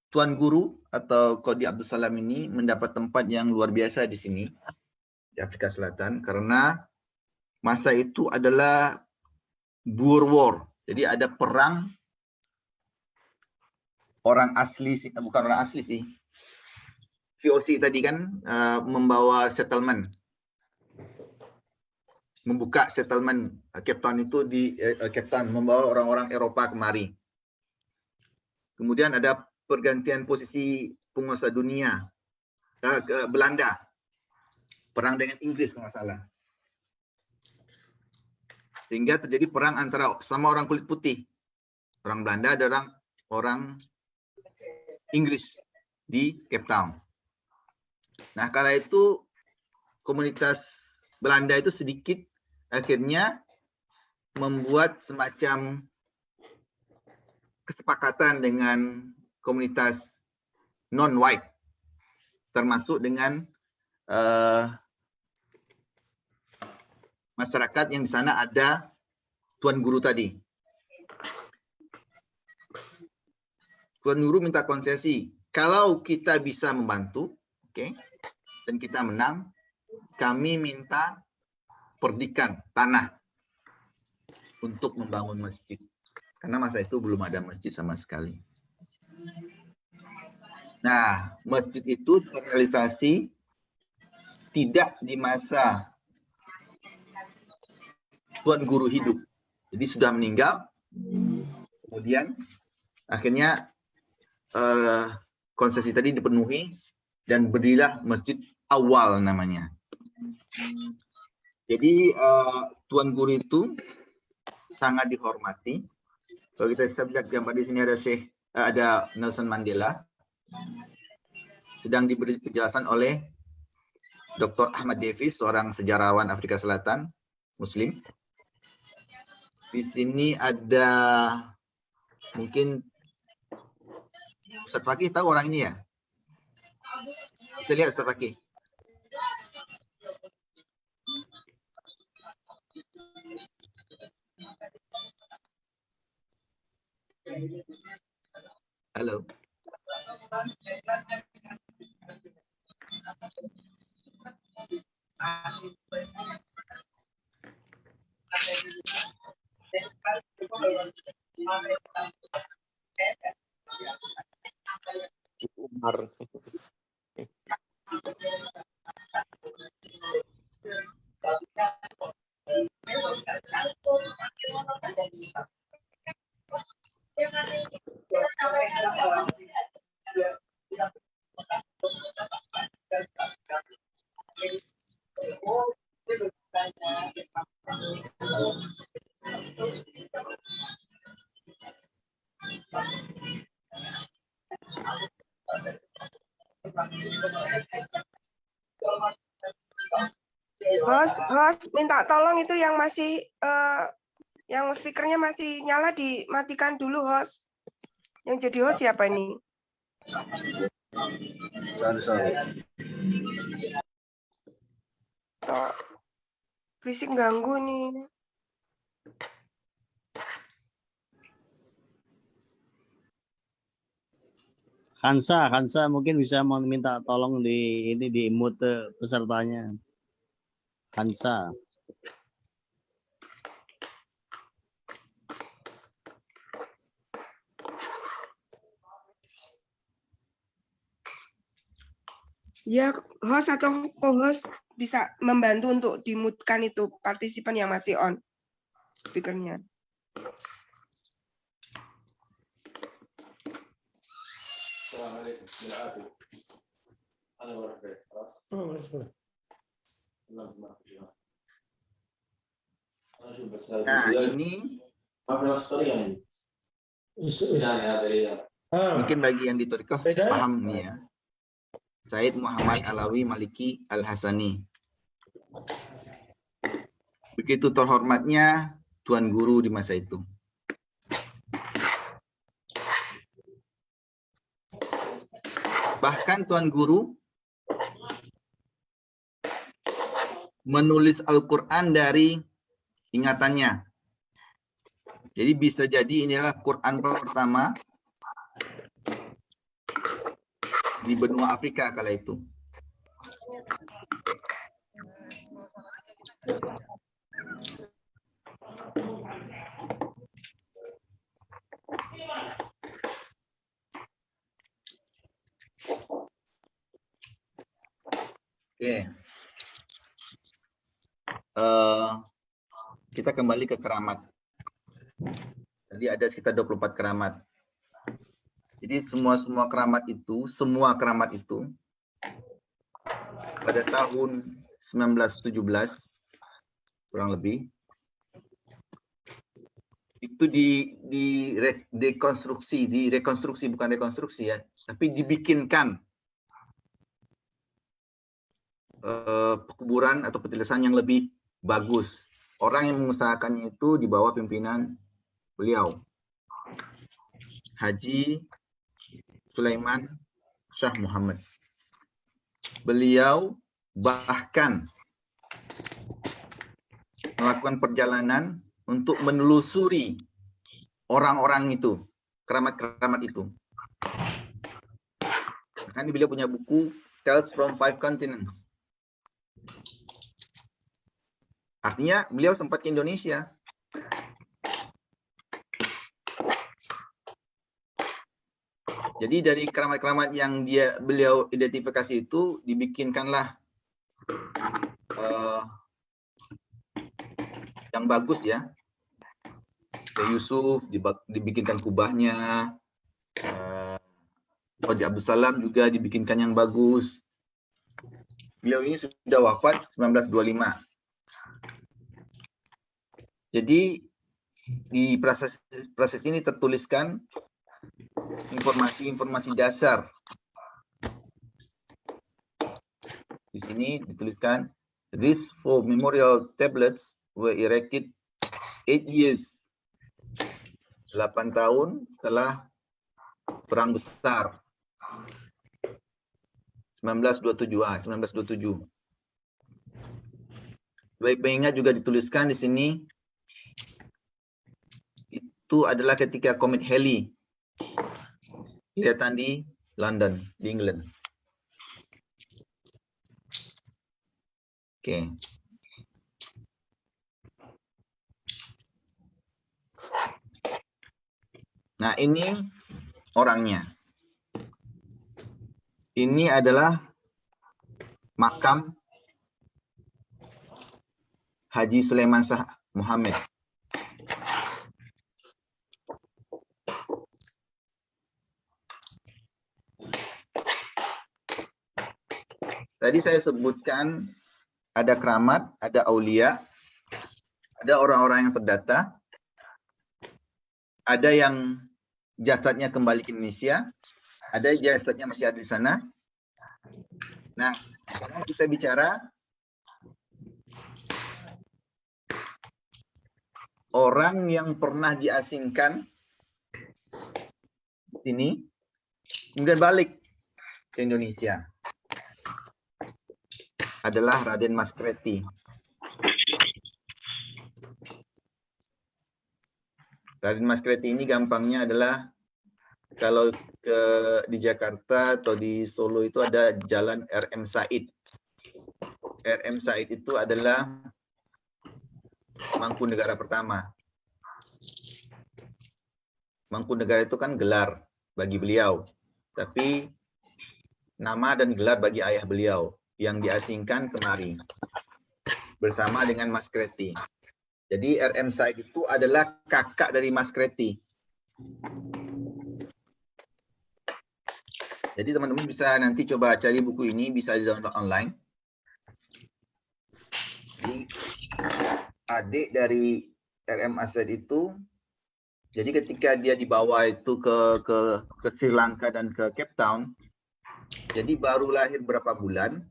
Tuan Guru atau Qodi Abdus Salam ini mendapat tempat yang luar biasa di sini, di Afrika Selatan, karena masa itu adalah Boer War. Jadi ada perang orang asli, bukan orang asli sih. VOC tadi kan membawa settlement. Membuka settlement Cape Town itu di Cape Town, membawa orang-orang Eropa kemari. Kemudian ada pergantian posisi penguasa dunia ke Belanda, perang dengan Inggris kalau nggak salah, sehingga terjadi perang antara sama orang kulit putih, orang Belanda ada orang Inggris di Cape Town. Nah kala itu komunitas Belanda itu sedikit akhirnya membuat semacam kesepakatan dengan komunitas non-white, termasuk dengan masyarakat yang di sana ada Tuan Guru tadi. Tuan Guru minta konsesi, kalau kita bisa membantu, oke, dan kita menang, kami minta perdikan tanah untuk membangun masjid. Karena masa itu belum ada masjid sama sekali. Nah, masjid itu terrealisasi tidak di masa Tuan Guru hidup. Jadi sudah meninggal, Kemudian akhirnya konsesi tadi dipenuhi dan berdirilah Masjid Awal namanya. Jadi Tuan Guru itu sangat dihormati. Kalau kita bisa lihat gambar di sini ada Nelson Mandela sedang diberi penjelasan oleh Dr. Ahmad Davis, seorang sejarawan Afrika Selatan Muslim. Di sini ada mungkin Ustaz Fakih, tahu orang ini ya? Kita lihat Ustaz Fakih. Halo. Umar. Host, minta tolong itu yang masih yang speakernya masih nyala dimatikan dulu, host. Yang jadi host siapa ini? Oh, berisik ganggu nih. Hansa mungkin bisa minta tolong di mute pesertanya. Hansa. Ya, host atau co-host bisa membantu untuk dimutkan itu partisipan yang masih on speakernya. Nah, ini mungkin bagi yang di Thariqah paham nih ya. Said Muhammad Alawi Maliki Al-Hasani. Begitu terhormatnya Tuan Guru di masa itu. Bahkan Tuan Guru menulis Al-Quran dari ingatannya. Jadi bisa jadi inilah Quran pertama di benua Afrika kala itu. Oke. Kita kembali ke keramat. Tadi ada sekitar 24 keramat. Jadi semua keramat itu pada tahun 1917 kurang lebih itu direkonstruksi bukan rekonstruksi ya, tapi dibikinkan pekuburan atau petilasan yang lebih bagus. Orang yang mengusahakannya itu di bawah pimpinan beliau, Haji Sulaiman Shah Muhammad. Beliau bahkan melakukan perjalanan untuk menelusuri orang-orang itu, keramat-keramat itu. Makanya beliau punya buku Tales from Five Continents. Artinya beliau sempat ke Indonesia. Jadi dari keramat-keramat yang beliau identifikasi itu dibikinkanlah yang bagus ya. Syekh Yusuf dibikinkan kubahnya. Wadi Abdul Salam juga dibikinkan yang bagus. Beliau ini sudah wafat 1925. Jadi di proses ini tertuliskan informasi-informasi dasar. Di sini dituliskan, these 4 memorial tablets were erected 8 years. 8 tahun setelah Perang Besar. 1927. Baik-baiknya juga dituliskan di sini, itu adalah ketika komet Halley kelihatan di London, di England. Oke. Nah, ini orangnya. Ini adalah makam Haji Sulaiman Shah Muhammad. Tadi saya sebutkan ada keramat, ada aulia, ada orang-orang yang terdata, ada yang jasadnya kembali ke Indonesia, ada jasadnya masih ada di sana. Nah, sekarang kita bicara orang yang pernah diasingkan di sini, kemudian balik ke Indonesia. Adalah Raden Mas Kreti. Raden Mas Kreti ini gampangnya adalah kalau di Jakarta atau di Solo itu ada Jalan RM Said. RM Said itu adalah Mangkunegara pertama. Mangkunegara itu kan gelar bagi beliau, tapi nama dan gelar bagi ayah beliau yang diasingkan kemari bersama dengan Mas Kreti. Jadi RM Said itu adalah kakak dari Mas Kreti. Jadi teman-teman bisa nanti coba cari buku ini, bisa di-download online. Jadi adik dari RM Said itu, jadi ketika dia dibawa itu ke Sri Lanka dan ke Cape Town, jadi baru lahir berapa bulan,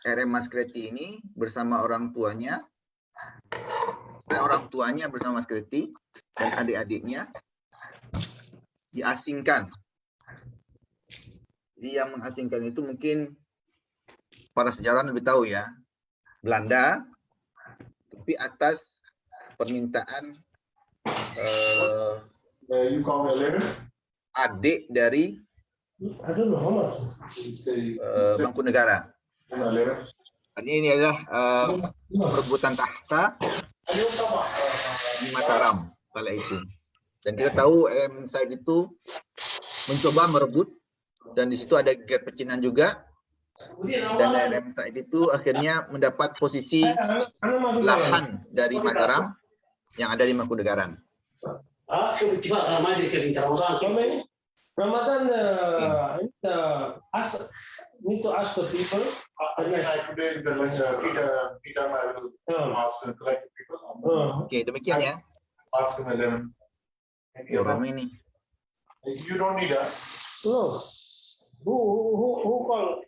RM Mas Kreti ini bersama orang tuanya bersama Mas Kreti dan adik-adiknya diasingkan. Jadi yang mengasingkan itu mungkin para sejarawan lebih tahu ya, Belanda, tapi atas permintaan adik dari Mangkunegara. Ini adalah perebutan tahta di Mataram kala itu. Dan kita tahu RM Said itu mencoba merebut, dan di situ ada gap pecinan juga. Dan RM Said itu akhirnya mendapat posisi lahan dari Mataram yang ada di Mangkunegaran. Ramadan, need to ask the people. Oke, demikian ya. Ramai ini. You don't need that. No. Who call?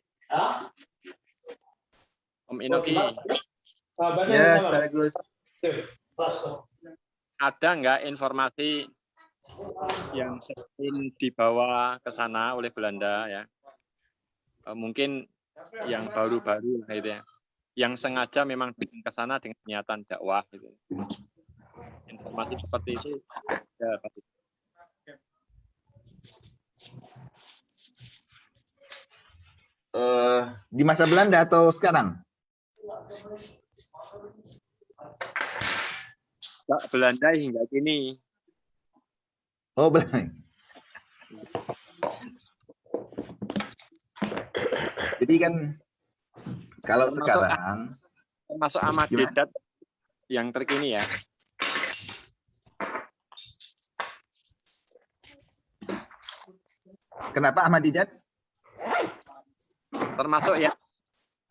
Om Inoki, Ya, sekaligus. ada nggak informasi yang sering dibawa ke sana oleh Belanda ya? Mungkin yang baru-baru gitu ya, yang sengaja memang bikin ke sana dengan niatan dakwah gitu. Informasi seperti itu ya, Pak. Di masa Belanda atau sekarang? Belanda hingga kini. Oh, Belanda. Jadi kan kalau sekarang Termasuk Ahmad Dedat yang terkini ya. Kenapa Ahmad Didat? Termasuk ya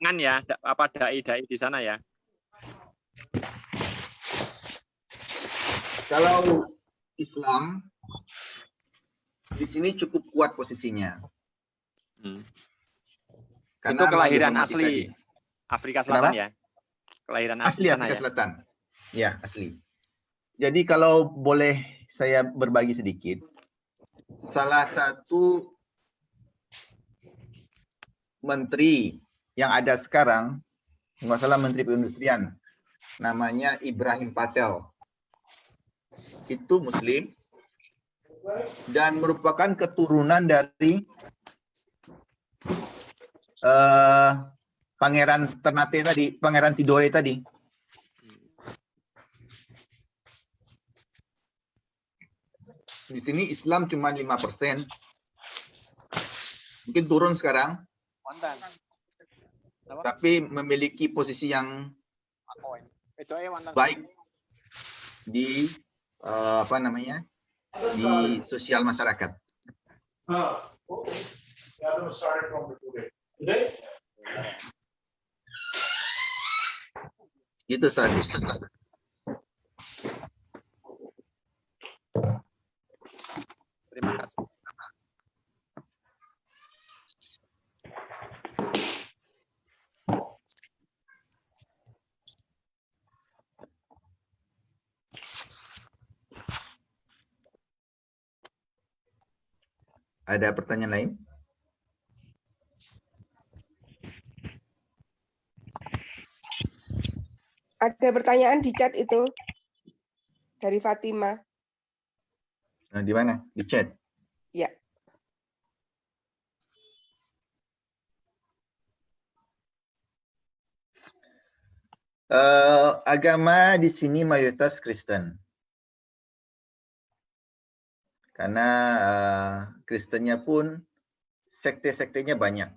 ngan ya, apa dai-dai di sana ya? Kalau Islam di sini cukup kuat posisinya. Itu kelahiran dihormati asli tadi. Afrika Selatan Kenapa? ya? Kelahiran Asli sana Afrika ya? Selatan. Ya, asli. Jadi kalau boleh saya berbagi sedikit, salah satu menteri yang ada sekarang, nggak salah Menteri Perindustrian, namanya Ibrahim Patel. Itu Muslim dan merupakan keturunan dari Pangeran Ternate tadi, Pangeran Tidore tadi. Di sini Islam cuma 5%. Mungkin turun sekarang. Tapi memiliki posisi yang baik di apa namanya? Di sosial masyarakat. Itu saja. Terima kasih. Ada pertanyaan lain? Ada pertanyaan di chat itu dari Fatima. Nah, di mana? Di chat. Ya. Agama di sini mayoritas Kristen. Karena Kristennya pun sekte-sektenya banyak.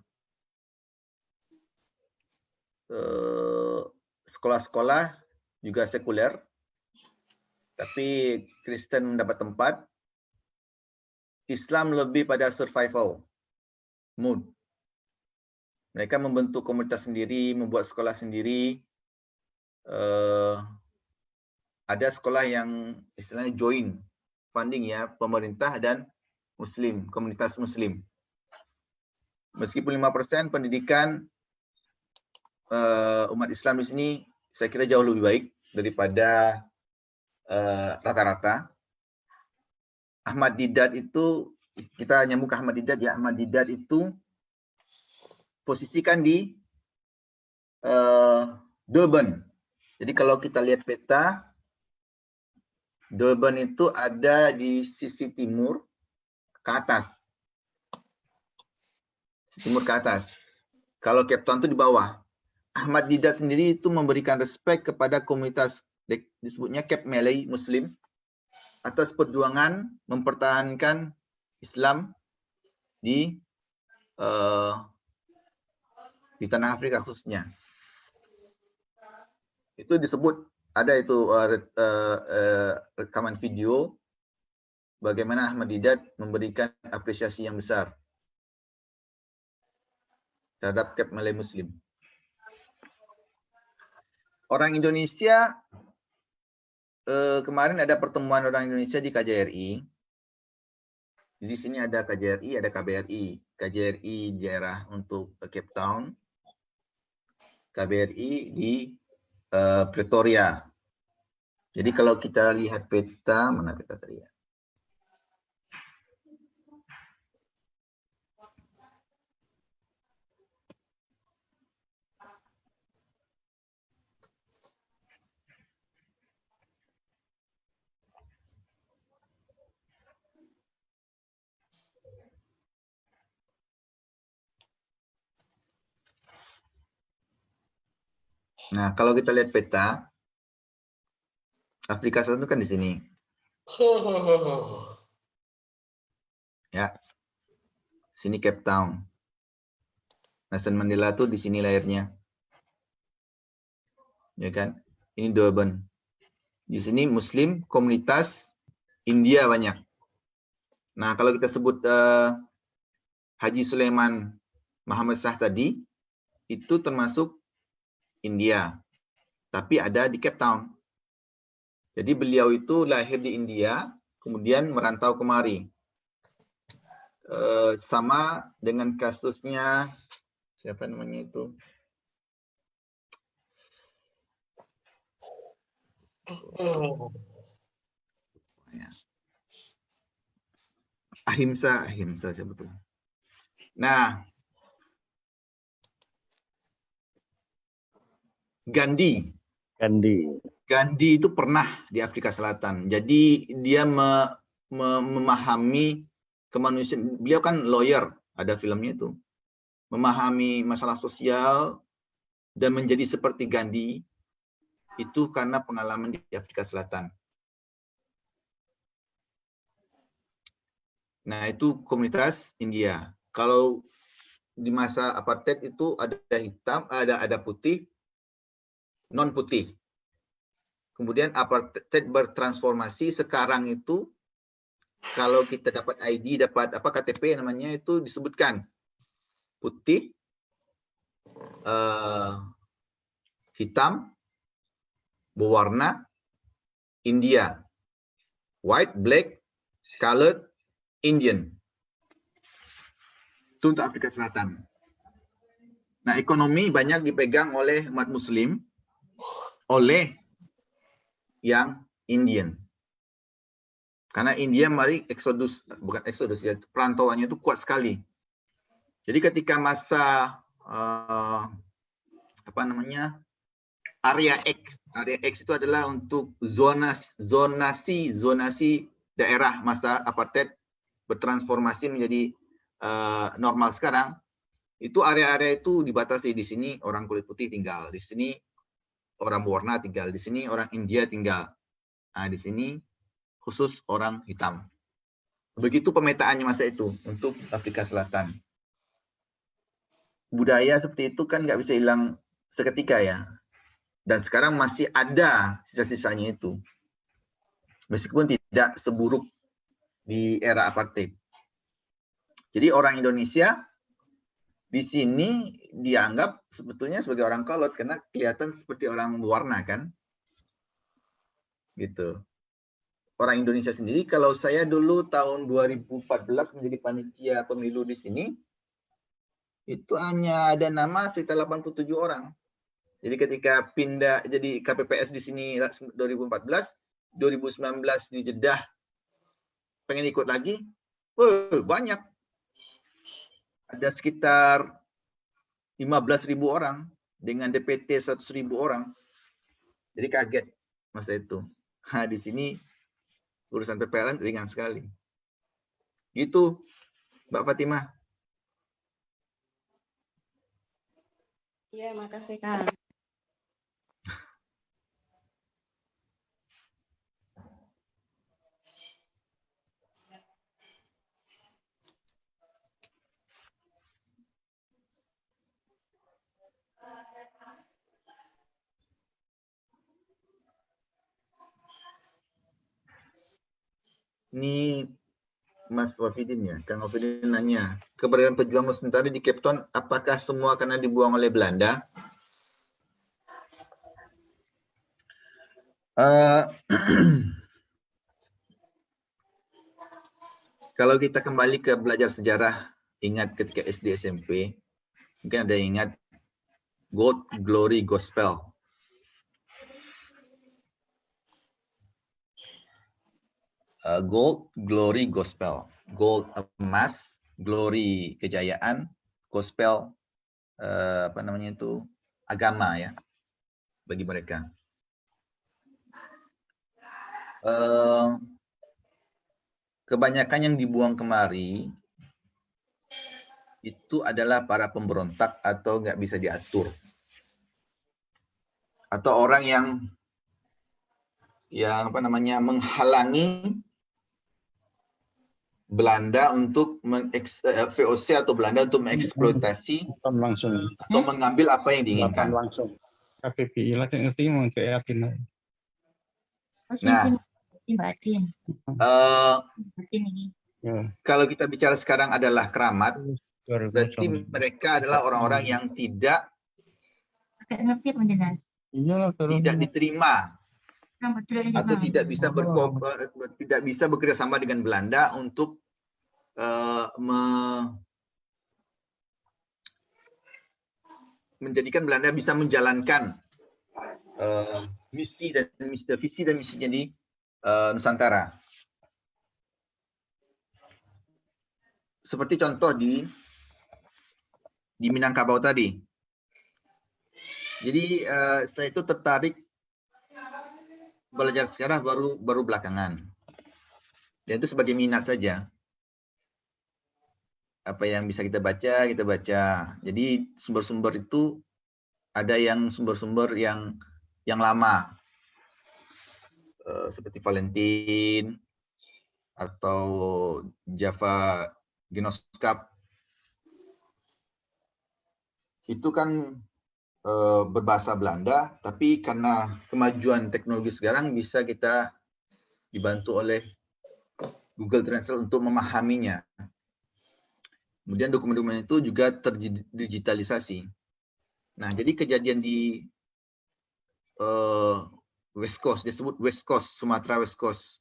Sekolah-sekolah juga sekuler, tapi Kristen mendapat tempat. Islam lebih pada survival mood. Mereka membentuk komunitas sendiri, membuat sekolah sendiri. Ada sekolah yang istilahnya join funding ya, pemerintah dan Muslim, komunitas Muslim. Meskipun 5% pendidikan umat Islam di sini, saya kira jauh lebih baik daripada rata-rata. Ahmad Didat itu, kita nyambung ke Ahmad Didat ya, Ahmad Didat itu posisikan di Durban. Jadi kalau kita lihat peta, Durban itu ada di sisi timur ke atas. Timur ke atas. Kalau Cape Town itu di bawah. Ahmad Didat sendiri itu memberikan respek kepada komunitas disebutnya Cape Malay Muslim atas perjuangan mempertahankan Islam di tanah Afrika khususnya. Itu disebut, ada itu rekaman video bagaimana Ahmad Didat memberikan apresiasi yang besar terhadap Cape Malay Muslim. Orang Indonesia, kemarin ada pertemuan orang Indonesia di KJRI. Di sini ada KJRI, ada KBRI. KJRI daerah untuk Cape Town, KBRI di Pretoria. Jadi kalau kita lihat peta, mana peta tadi ya? Nah, kalau kita lihat peta, Afrika Selatan itu kan di sini. Ya, sini Cape Town. Nelson Mandela tuh di sini lahirnya. Ya kan? Ini Durban. Di sini Muslim, komunitas India banyak. Nah, kalau kita sebut Haji Sulaiman Muhammad Shah tadi itu termasuk India, tapi ada di Cape Town. Jadi beliau itu lahir di India, kemudian merantau kemari. Sama dengan kasusnya siapa namanya itu? Ahimsa sebetulnya. Nah, Gandhi itu pernah di Afrika Selatan. Jadi dia memahami kemanusiaan. Beliau kan lawyer, ada filmnya itu. Memahami masalah sosial dan menjadi seperti Gandhi itu karena pengalaman di Afrika Selatan. Nah, itu komunitas India. Kalau di masa apartheid itu ada hitam, ada putih, non putih. Kemudian apartheid bertransformasi. Sekarang itu kalau kita dapat ID, dapat apa KTP namanya, itu disebutkan putih, hitam, berwarna, India, white, black, colored, Indian. Itu untuk Afrika Selatan. Nah, ekonomi banyak dipegang oleh umat Muslim, oleh yang Indian. Karena India mari bukan eksodus ya, perantauannya itu kuat sekali. Jadi ketika masa area X itu adalah untuk zonasi daerah masa apartheid bertransformasi menjadi normal sekarang. Itu area-area itu dibatasi. Di sini orang kulit putih tinggal, di sini orang berwarna tinggal, di sini orang India tinggal. Nah, di sini khusus orang hitam. Begitu pemetaannya masa itu untuk Afrika Selatan. Budaya seperti itu kan nggak bisa hilang seketika ya. Dan sekarang masih ada sisa-sisanya itu. Meskipun tidak seburuk di era apartheid. Jadi orang Indonesia di sini dianggap sebetulnya sebagai orang kolot karena kelihatan seperti orang berwarna kan. Gitu. Orang Indonesia sendiri, kalau saya dulu tahun 2014 menjadi panitia pemilu di sini, itu hanya ada nama sekitar 87 orang. Jadi ketika pindah jadi KPPS di sini 2014, 2019 di Jeddah pengen ikut lagi, banyak. Ada sekitar 15.000 orang dengan DPT 100.000 orang. Jadi kaget masa itu. Nah, di sini urusan PPLN ringan sekali. Gitu, Mbak Fatimah. Iya, makasih Kang. Ini Mas Wafidin ya, Kang Wafidin nanya, keberadaan pejuang Nusantara di Cape Town, apakah semua karena dibuang oleh Belanda? Kalau kita kembali ke belajar sejarah, ingat ketika SD SMP, mungkin ada yang ingat Gold, Glory, Gospel. Gold, Glory, Gospel. Gold emas, Glory kejayaan, Gospel agama ya bagi mereka. Kebanyakan yang dibuang kemari itu adalah para pemberontak atau nggak bisa diatur, atau orang yang menghalangi Belanda untuk VOC atau Belanda untuk mengeksploitasi atau mengambil apa yang diinginkan. KPPI lah yang ngerti mau keyakinan. Nah, kalau kita bicara sekarang adalah keramat, Berarti mereka adalah orang-orang yang tidak tidak diterima atau tidak bisa bekerja sama dengan Belanda untuk menjadikan Belanda bisa menjalankan visi dan misinya di Nusantara. Seperti contoh di Minangkabau tadi. Jadi saya itu tertarik belajar sejarah baru belakangan. Dan itu sebagai minat saja. Apa yang bisa kita baca, kita baca. Jadi sumber-sumber itu ada yang sumber-sumber yang lama. Seperti Valentin atau Java Genoskap. Itu kan berbahasa Belanda, tapi karena kemajuan teknologi sekarang bisa kita dibantu oleh Google Translate untuk memahaminya. Kemudian dokumen-dokumen itu juga terdigitalisasi. Nah, jadi kejadian di West Coast, disebut West Coast, Sumatera West Coast,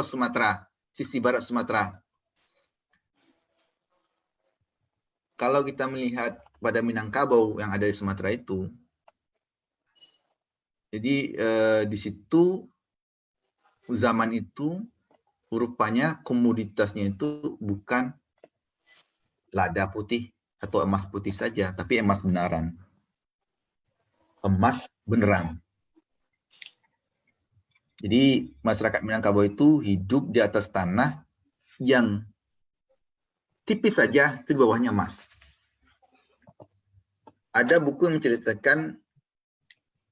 Sumatera, sisi barat Sumatera. Kalau kita melihat pada Minangkabau yang ada di Sumatera itu, jadi di situ zaman itu rupanya komoditasnya itu bukan lada putih atau emas putih saja, tapi emas beneran. Emas beneran. Jadi masyarakat Minangkabau itu hidup di atas tanah yang tipis saja, di bawahnya emas. Ada buku yang menceritakan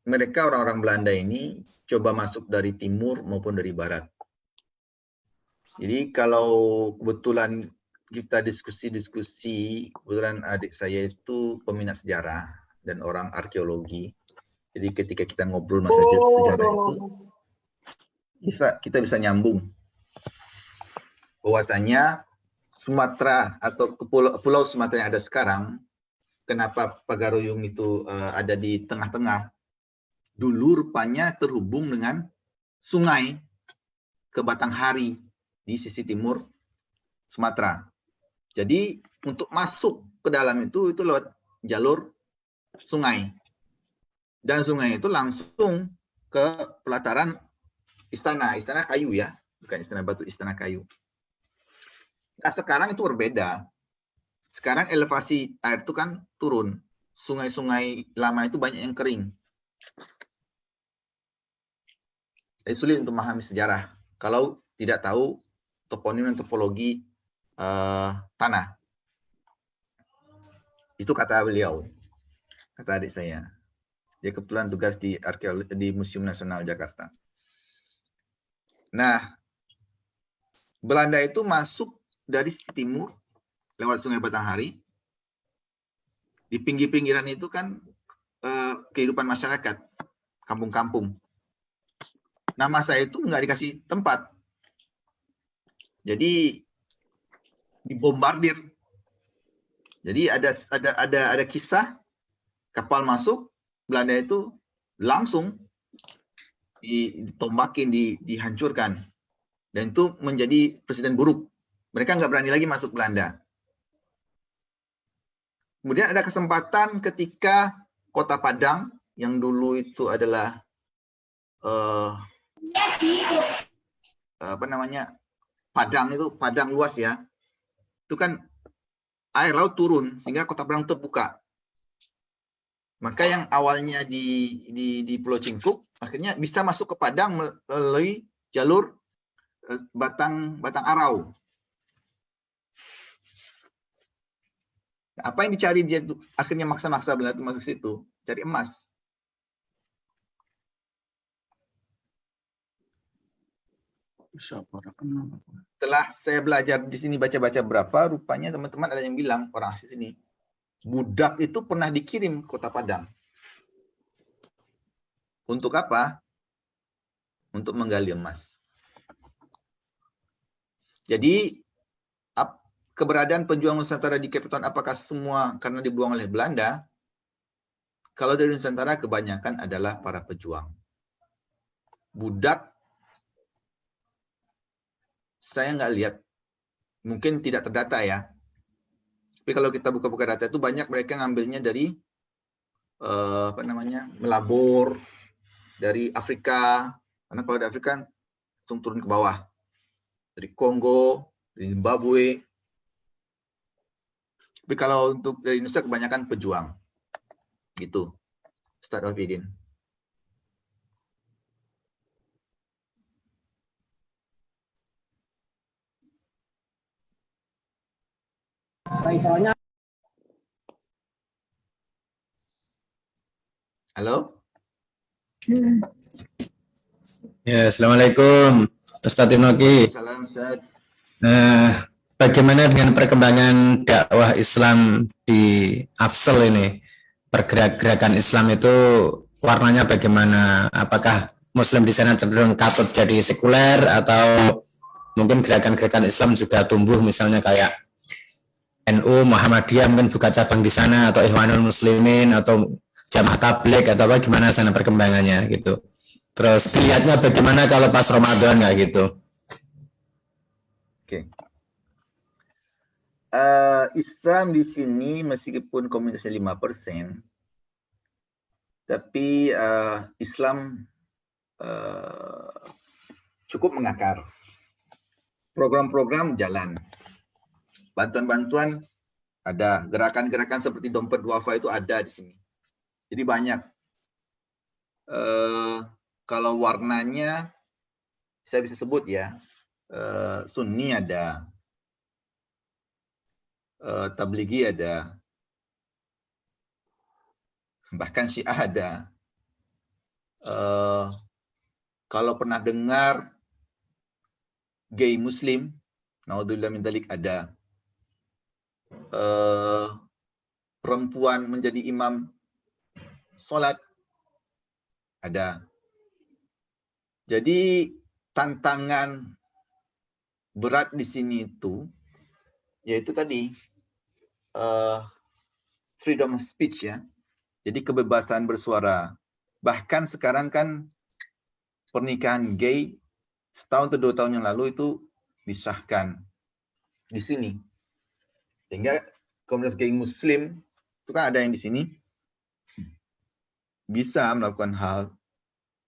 mereka orang-orang Belanda ini coba masuk dari timur maupun dari barat. Jadi kalau kebetulan kita diskusi, kebetulan adik saya itu peminat sejarah dan orang arkeologi. Jadi ketika kita ngobrol masalah sejarah itu, kita bisa nyambung. Bahwasanya Sumatera atau Pulau Sumatera yang ada sekarang, kenapa Pagaruyung itu ada di tengah-tengah? Dulu rupanya terhubung dengan sungai ke Batanghari di sisi timur Sumatera. Jadi untuk masuk ke dalam itu lewat jalur sungai. Dan sungai itu langsung ke pelataran istana kayu ya, bukan istana batu, istana kayu. Nah, sekarang itu berbeda. Sekarang elevasi air itu kan turun. Sungai-sungai lama itu banyak yang kering. Jadi sulit untuk memahami sejarah kalau tidak tahu toponim dan topologi tanah. Itu kata beliau, kata adik saya. Dia kebetulan tugas di Museum Nasional Jakarta. Nah, Belanda itu masuk dari sisi timur lewat Sungai Batanghari. Di pinggir-pinggiran itu kan kehidupan masyarakat, kampung-kampung. Nama saya itu nggak dikasih tempat. Jadi dibombardir. Jadi ada kisah kapal masuk, Belanda itu langsung ditombakin, dihancurkan. Dan itu menjadi presiden buruk. Mereka nggak berani lagi masuk Belanda. Kemudian ada kesempatan ketika Kota Padang, yang dulu itu adalah padang luas ya. Itu kan air laut turun sehingga Kota Padang terbuka. Maka yang awalnya di Pulau Cingkuk akhirnya bisa masuk ke Padang melalui jalur Batang Arau. Apa yang dicari dia tuh? Akhirnya maksa-maksa Belanda masuk situ, cari emas. Setelah saya belajar di sini baca-baca berapa, rupanya teman-teman ada yang bilang orang asli sini, budak itu pernah dikirim ke Kota Padang. Untuk apa? Untuk menggali emas. Jadi keberadaan pejuang Nusantara di Cape Town apakah semua karena dibuang oleh Belanda? Kalau dari Nusantara kebanyakan adalah para pejuang. Budak, saya nggak lihat. Mungkin tidak terdata ya. Tapi kalau kita buka-buka data itu banyak mereka ngambilnya dari melabur dari Afrika. Karena kalau di Afrika langsung turun ke bawah. Dari Kongo, dari Zimbabwe. Tapi kalau untuk dari Indonesia kebanyakan pejuang. Gitu. Ustaz Rafidin. Halo? Ya, Assalamualaikum, Ustadz Tinoki. Salam, Ustaz. Bagaimana dengan perkembangan dakwah Islam di Afsel ini? Pergerakan Islam itu warnanya bagaimana? Apakah Muslim di sana cenderung katut jadi sekuler atau mungkin gerakan-gerakan Islam juga tumbuh, misalnya kayak NU, Muhammadiyah mungkin buka cabang di sana, atau Ikhwanul Muslimin, atau Jamaah Tabligh, atau apa, gimana sana perkembangannya gitu. Terus dilihatnya bagaimana kalau pas Ramadan nggak gitu? Oke. Islam di sini meskipun komunitasnya 5%, tapi Islam cukup mengakar. Program-program jalan. Bantuan-bantuan ada. Gerakan-gerakan seperti dompet duafa itu ada di sini. Jadi banyak. Kalau warnanya, saya bisa sebut ya. Sunni ada. Tablighi ada. Bahkan Syiah ada. Kalau pernah dengar gay Muslim, naudzubillah min dzalik, ada. Perempuan menjadi imam sholat, ada. Jadi tantangan berat di sini itu, yaitu tadi freedom of speech ya. Jadi kebebasan bersuara. Bahkan sekarang kan pernikahan gay setahun atau 2 tahun yang lalu itu disahkan di sini. Sehingga komunitas gay Muslim itu kan ada yang di sini bisa melakukan hal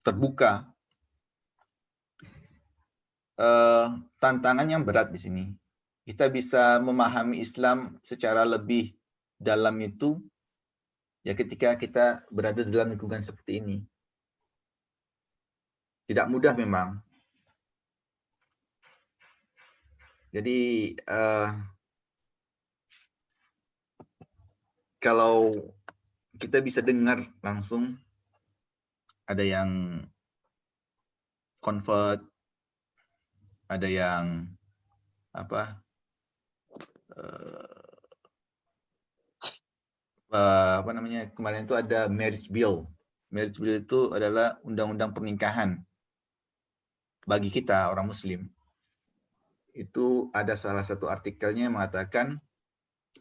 terbuka. Tantangan yang berat di sini. Kita bisa memahami Islam secara lebih dalam itu ya ketika kita berada dalam lingkungan seperti ini. Tidak mudah memang. Jadi kalau kita bisa dengar langsung ada yang convert, ada yang apa namanya, kemarin itu ada marriage bill. Marriage bill itu adalah undang-undang pernikahan bagi kita orang Muslim. Itu ada salah satu artikelnya yang mengatakan,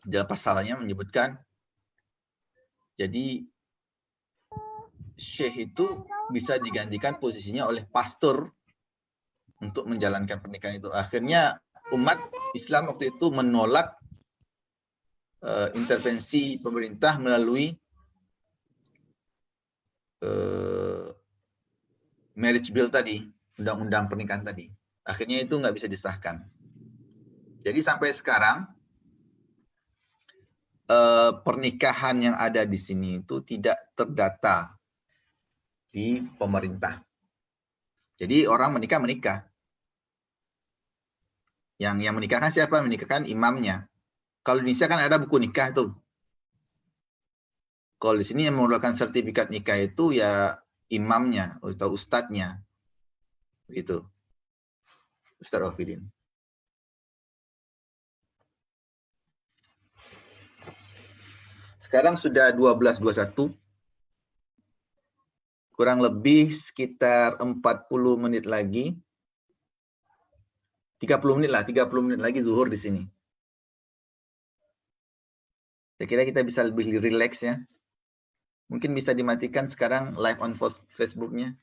dalam pasalnya menyebutkan, jadi syekh itu bisa digantikan posisinya oleh pastor untuk menjalankan pernikahan itu. Akhirnya umat Islam waktu itu menolak intervensi pemerintah melalui marriage bill tadi, undang-undang pernikahan tadi. Akhirnya itu nggak bisa disahkan. Jadi sampai sekarang pernikahan yang ada di sini itu tidak terdata di pemerintah. Jadi orang menikah. Yang menikahkan siapa? Menikahkan imamnya. Kalau di Indonesia kan ada buku nikah tuh. Kalau di sini yang mengeluarkan sertifikat nikah itu ya imamnya atau ustadznya. Begitu. Ustadz Rafidin. Sekarang sudah 12.21. Kurang lebih sekitar 40 menit lagi. 30 menit lah, 30 menit lagi zuhur di sini. Saya kira kita bisa lebih relax ya. Mungkin bisa dimatikan sekarang live on Facebook-nya.